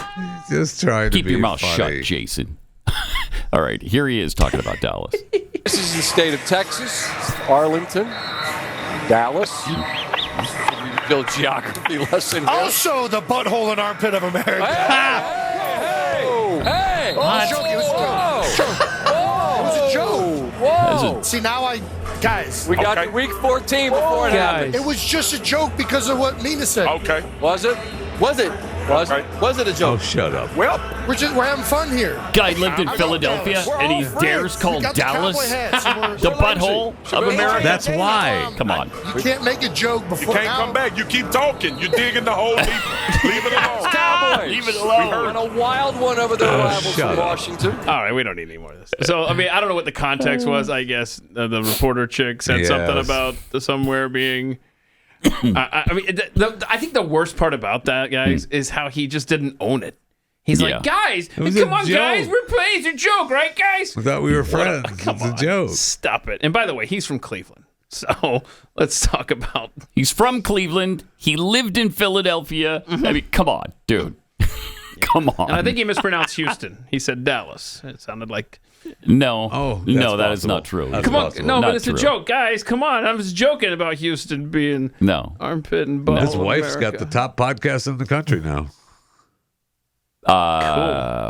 Just trying to keep your mouth shut, Jason. All right, here he is talking about Dallas. This is the state of Texas, Arlington, Dallas. Little geography lesson here. Also the butthole and armpit of America. Hey! It was a joke. Whoa! See, now guys. We got to week 14 before it happened. It was just a joke because of what Nina said. Okay. Was it? Was it a joke? Oh, shut up. Well, we're having fun here. Guy lived in Philadelphia, and he dares call Dallas the butthole of America. That's why. Come on. You can't make a joke before. You can't come back. You keep talking. You're digging the hole deeper. Leave it alone. Cowboys. Leave it alone. And a wild one over their rivals from Washington. All right, we don't need any more of this. So, I mean, I don't know what the context was. I guess the reporter chick said something about somewhere being... I think the worst part about that, guys, is how he just didn't own it. He's like, guys, come on, guys, we're playing. It's a joke, right, guys? I thought we were friends. Come on, it's a joke. Stop it. And by the way, he's from Cleveland. So let's talk about... He's from Cleveland. He lived in Philadelphia. I mean, come on, dude. Come on. And I think he mispronounced Houston. He said Dallas. It sounded like... No. Oh, no, that is not true. Come on. No, but it's a joke. Guys, come on. I was joking about Houston being armpit and butthole. His wife's got the top podcast in the country now.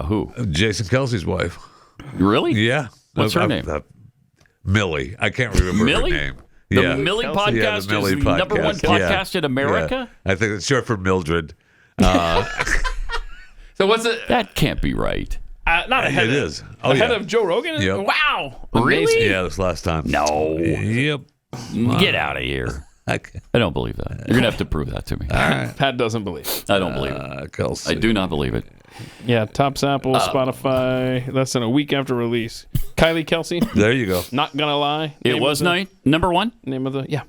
Who? Jason Kelce's wife. Really? Yeah. What's her name? Millie. I can't remember her name. The Millie podcast the is Millie the number one podcast in America? Yeah. I think it's short for Mildred. So what's it? That can't be right. Not ahead. It is. Ahead of Joe Rogan? Yep. Wow. Really? Amazing. Yeah, this last time. No. Yep. Get out of here. I don't believe that. You're going to have to prove that to me. Pat doesn't believe it. I don't believe it. Kelce. I do not believe it. Yeah, top sample, Spotify, less than a week after release. Kylie, Kelce. There you go. Not gonna lie. It was number one? Name of the, yeah.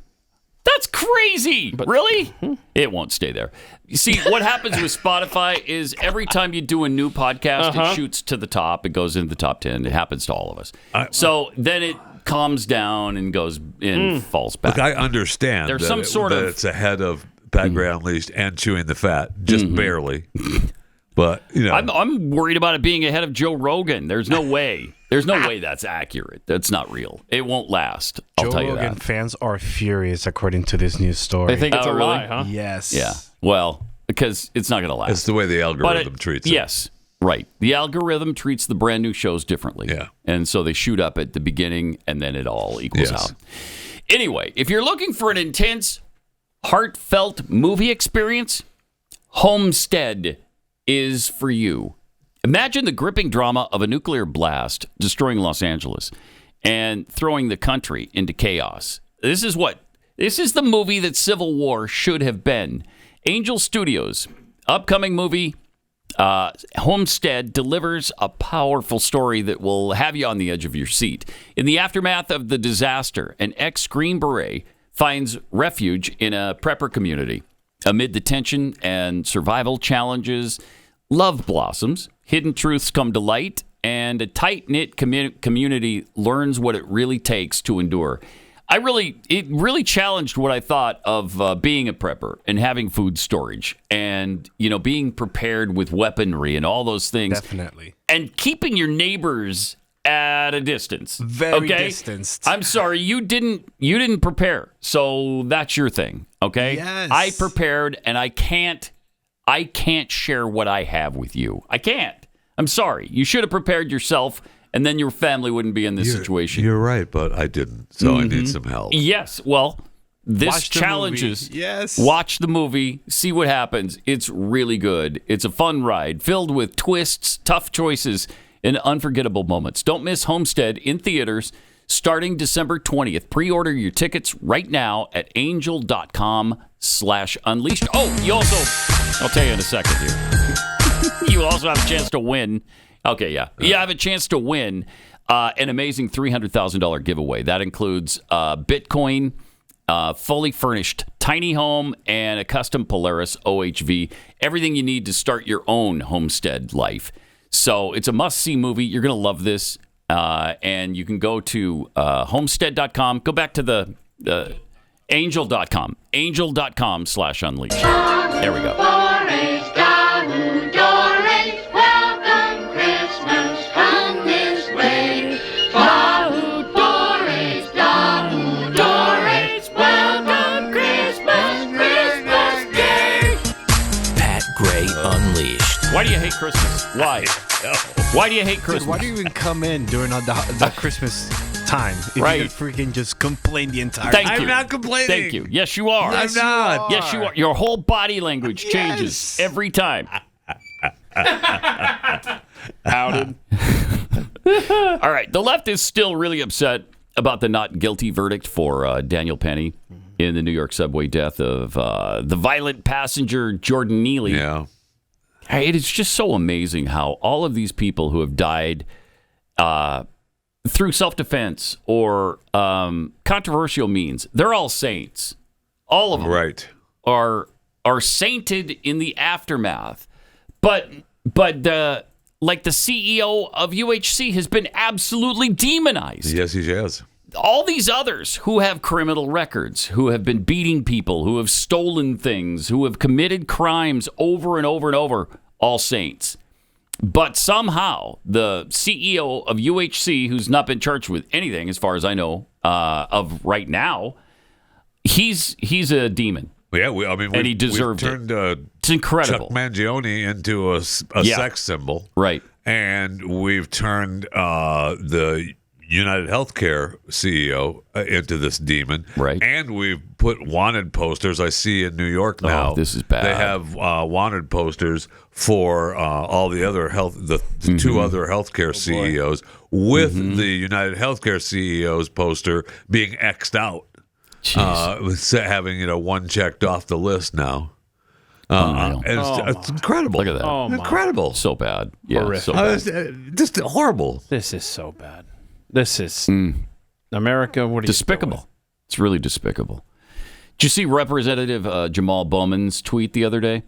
That's crazy. Really? It won't stay there. You see, what happens with Spotify is every time you do a new podcast, it shoots to the top. It goes into the top 10. It happens to all of us. So then it calms down and goes in, falls back. Look, I understand There's that, some sort of it's ahead of Pat Gray Unleashed and Chewing the Fat, just barely. But, you know. I'm worried about it being ahead of Joe Rogan. There's no way. There's no way that's accurate. That's not real. It won't last. I'll tell you that. Joe Rogan fans are furious, according to this news story. They think it's a really? lie, huh? Yes. Yeah. Well, because it's not going to last. It's the way the algorithm treats it. Yes. Right. The algorithm treats the brand new shows differently. Yeah. And so they shoot up at the beginning, and then it all equals out. Anyway, if you're looking for an intense, heartfelt movie experience, Homestead is for you. Imagine the gripping drama of a nuclear blast destroying Los Angeles and throwing the country into chaos. This is the movie that Civil War should have been. Angel Studios' upcoming movie, Homestead, delivers a powerful story that will have you on the edge of your seat. In the aftermath of the disaster, an ex-Green Beret finds refuge in a prepper community. Amid the tension and survival challenges, love blossoms, hidden truths come to light, and a tight-knit community learns what it really takes to endure. It really challenged what I thought of being a prepper and having food storage and, being prepared with weaponry and all those things. Definitely. And keeping your neighbors at a distance. Very distanced. I'm sorry, you didn't prepare. So that's your thing, okay? Yes. I prepared, and I can't share what I have with you. I can't. I'm sorry. You should have prepared yourself, and then your family wouldn't be in this situation. You're right, but I didn't, so I need some help. Yes, well, this Watch the challenges. movie. Yes. Watch the movie, see what happens. It's really good. It's a fun ride, filled with twists, tough choices, and unforgettable moments. Don't miss Homestead in theaters starting December 20th. Pre-order your tickets right now at angel.com/unleashed. Oh, you also, I'll tell you in a second here. You also have a chance to win. Okay, yeah. You have a chance to win an amazing $300,000 giveaway. That includes Bitcoin, fully furnished tiny home, and a custom Polaris OHV. Everything you need to start your own homestead life. So it's a must-see movie. You're going to love this. And you can go to homestead.com. Go back to the angel.com. Angel.com/unleashed. There we go. Why do you hate Christmas? Why? Why do you hate Christmas? Dude, why do you even come in during the Christmas time? If Right. you could freaking just complain the entire Thank time. you. I'm not complaining. Thank you. Yes, you are. I'm not. Yes, you are. Your whole body language changes every time. Outed. All right. The left is still really upset about the not guilty verdict for Daniel Penny in the New York subway death of the violent passenger Jordan Neely. Yeah. It is just so amazing how all of these people who have died through self-defense or controversial means, they're all saints. All of them are sainted in the aftermath. But the CEO of UHC has been absolutely demonized. Yes, he has. All these others who have criminal records, who have been beating people, who have stolen things, who have committed crimes over and over and over, all saints. But somehow the CEO of UHC, who's not been charged with anything, as far as I know, of right now, he's a demon. Yeah, and he deserved turned, it's incredible. Chuck Mangione into a sex symbol, right? And we've turned the UnitedHealthcare CEO into this demon, right? And we've put wanted posters. I see in New York now. Oh, this is bad. They have wanted posters for all the other the two other healthcare CEOs, with the UnitedHealthcare CEO's poster being X'd out. Having one checked off the list now. It's incredible. Look at that. Oh, my. Incredible. So bad. Yeah, Horrific. so bad. Just horrible. This is so bad. This is America. What are despicable. You doing? It's really despicable. Did you see Representative Jamaal Bowman's tweet the other day?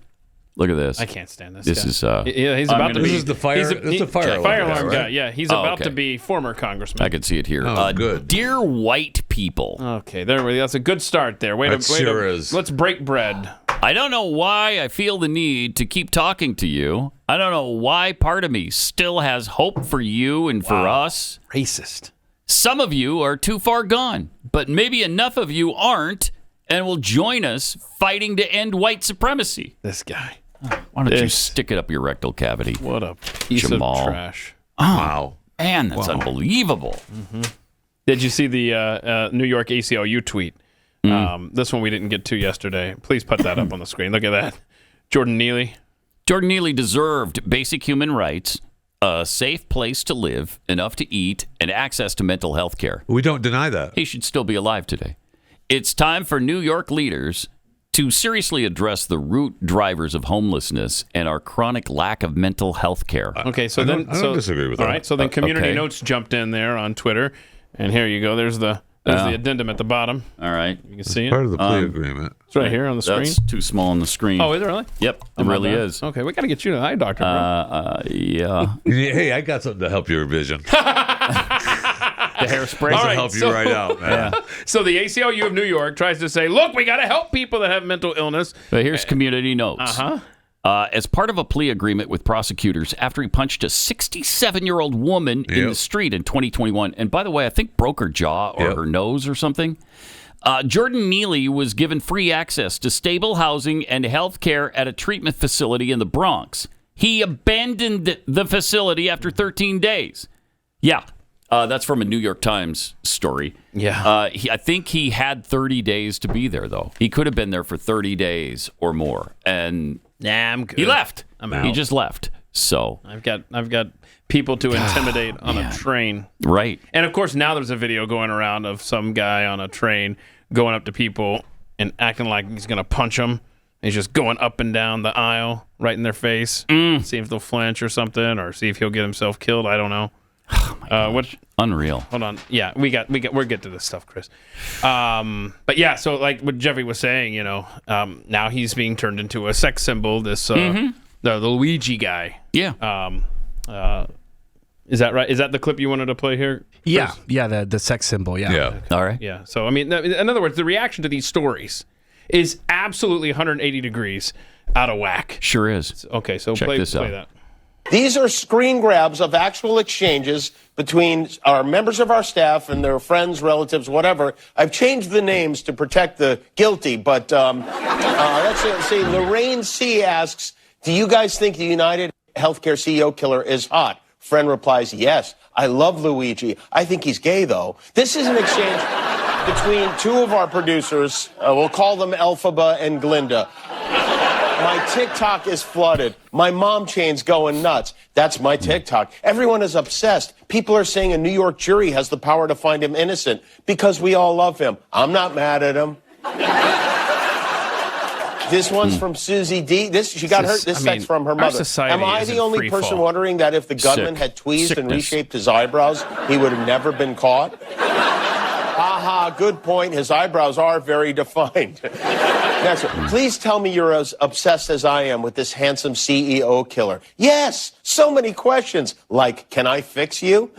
Look at this. I can't stand this. This guy. is. He's about to be. This is the fire. This is the fire alarm guy. right? Yeah, he's about to be former congressman. I can see it here. Oh, good. Dear white people. Okay, there we go. That's a good start there. Is. Let's break bread. I don't know why I feel the need to keep talking to you. I don't know why part of me still has hope for you and for us. Racist. Some of you are too far gone, but maybe enough of you aren't and will join us fighting to end white supremacy. This guy. Why don't you stick it up your rectal cavity? What a piece Jamaal. of trash. Oh, wow. Man, that's unbelievable. Mm-hmm. Did you see the New York ACLU tweet? This one we didn't get to yesterday. Please put that up on the screen. Look at that. Jordan Neely. Jordan Neely deserved basic human rights, a safe place to live, enough to eat, and access to mental health care. We don't deny that. He should still be alive today. It's time for New York leaders to seriously address the root drivers of homelessness and our chronic lack of mental health care. Okay, so I then don't disagree with that. All right, so then Community okay. Notes jumped in there on Twitter, and here you go. There's the addendum at the bottom. All right, you can see it. Part of the plea agreement. It's right here on the screen. That's too small on the screen. Oh, is it really? Yep, it really is. Okay, we got to get you to the eye doctor, bro. Yeah. Hey, I got something to help your vision. The hairspray. All right, help you right out, man. So the ACLU of New York tries to say, look, we got to help people that have mental illness. But here's Community Notes. As part of a plea agreement with prosecutors after he punched a 67-year-old woman in the street in 2021. And by the way, I think broke her jaw or her nose or something. Jordan Neely was given free access to stable housing and health care at a treatment facility in the Bronx. He abandoned the facility after 13 days. Yeah. That's from a New York Times story. Yeah. I think he had 30 days to be there, though. He could have been there for 30 days or more. And I'm good. he left. I'm out. He just left. So I've got people to intimidate on a train. Right. And of course, now there's a video going around of some guy on a train going up to people and acting like he's going to punch them. He's just going up and down the aisle right in their face. See if they'll flinch or something, or see if he'll get himself killed. I don't know. Oh my gosh. Unreal. Hold on. Yeah, we'll get to this stuff, Chris. But yeah, so like what Jeffy was saying, now he's being turned into a sex symbol. This the Luigi guy. Yeah. Is that right? Is that the clip you wanted to play here, Chris? Yeah, the sex symbol. Yeah. All right. Yeah. So I mean, in other words, the reaction to these stories is absolutely 180 degrees out of whack. Sure is. Okay, so Check play this out. that. These are screen grabs of actual exchanges between our members of our staff and their friends, relatives, whatever. I've changed the names to protect the guilty, but let's see. Lorraine C. asks, do you guys think the UnitedHealthcare CEO killer is hot? Friend replies, yes. I love Luigi. I think he's gay, though. This is an exchange between two of our producers. We'll call them Elphaba and Glinda. My TikTok is flooded. My mom chain's going nuts. That's my TikTok. Everyone is obsessed. People are saying a New York jury has the power to find him innocent because we all love him. I'm not mad at him. This one's from Susie D. She got hurt. This text from her mother. Am I the only person wondering that if the gunman had tweezed and reshaped his eyebrows, he would have never been caught? Aha, good point. His eyebrows are very defined. Next one. Please tell me you're as obsessed as I am with this handsome CEO killer. Yes, so many questions. Like, can I fix you?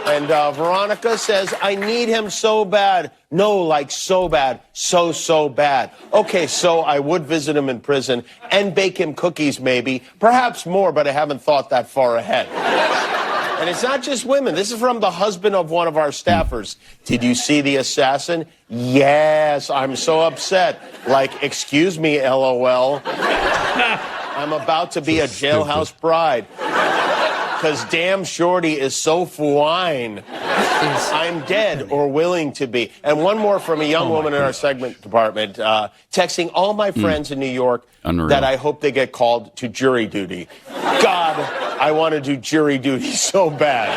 And Veronica says, I need him so bad. No, like so bad. So bad. Okay, so I would visit him in prison and bake him cookies maybe. Perhaps more, but I haven't thought that far ahead. And it's not just women. This is from the husband of one of our staffers. Did you see the assassin? Yes, I'm so upset. Like, excuse me, LOL. I'm about to be a jailhouse bride. Because damn Shorty is so fine. I'm dead or willing to be. And one more from a young woman in our segment department, texting all my friends in New York that I hope they get called to jury duty. God, I want to do jury duty so bad.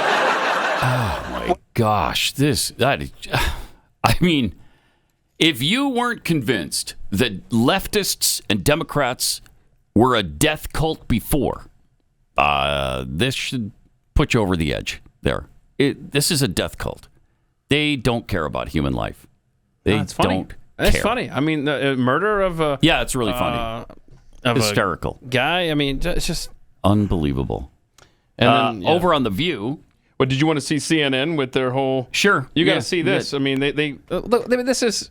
Oh my gosh, I mean, if you weren't convinced that leftists and Democrats were a death cult before, this should put you over the edge there. This is a death cult. They don't care about human life. They don't care. That's funny. I mean, the murder of a... Yeah, it's really funny. Hysterical. Guy, I mean, it's just... Unbelievable. And then, over on The View... But did you want to see CNN with their whole... Sure. You got to see this. I mean, they look, this is...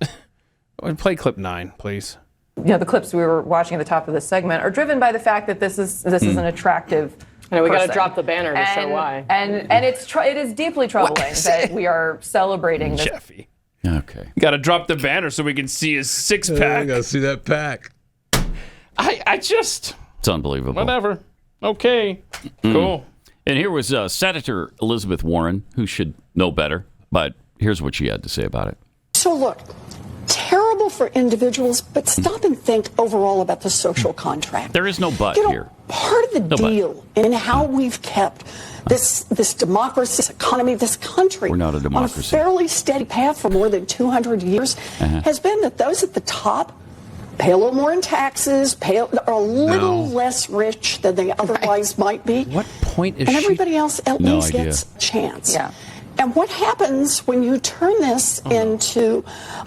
Play clip 9, please. The clips we were watching at the top of this segment are driven by the fact that this is an attractive we got to drop the banner to show why. And it is deeply troubling that we are celebrating this. Jeffy. Okay. You got to drop the banner so we can see his six-pack. I got to see that pack. I just... It's unbelievable. Whatever. Okay. Cool. And here was Senator Elizabeth Warren, who should know better, but here's what she had to say about it. So look, terrible for individuals, but stop and think overall about the social contract. There is no but here. Part of the deal in how we've kept this democracy, this economy, this country We're not a democracy. on a fairly steady path for more than 200 years has been that those at the top pay a little more in taxes, are a little less rich than they otherwise might be. What point is and everybody else at No least idea. gets a chance. Yeah. And what happens when you turn this into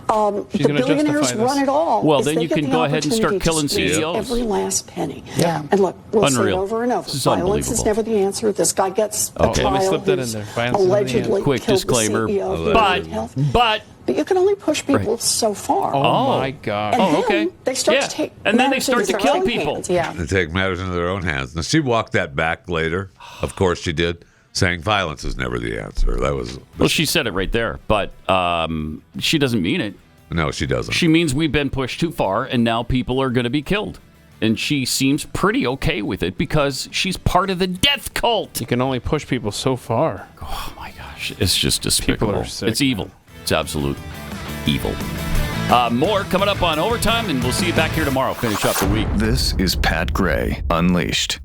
the billionaires run it all? Well, is then they you get can the go ahead and start opportunity to killing squeeze CEOs. Every last penny. Yeah. And look, we'll say it Unreal. over and over. This is Violence is unbelievable. never the answer. This guy gets a Okay. trial. Let me slip that who's in there. Violence is allegedly quick killed disclaimer. The CEO of But you can only push people so far. Oh, my God. And then okay. they start Yeah. to take And then they matters start into to their kill own people. hands. Yeah. They take matters into their own hands. Now, she walked that back later. Of course she did, saying violence is never the answer. That was... Well, she said it right there, but she doesn't mean it. No, she doesn't. She means we've been pushed too far, and now people are going to be killed. And she seems pretty okay with it because she's part of the death cult. You can only push people so far. Oh, my gosh. It's just despicable. People are sick. It's evil. It's absolute evil. More coming up on Overtime, and we'll see you back here tomorrow. Finish up the week. This is Pat Gray Unleashed.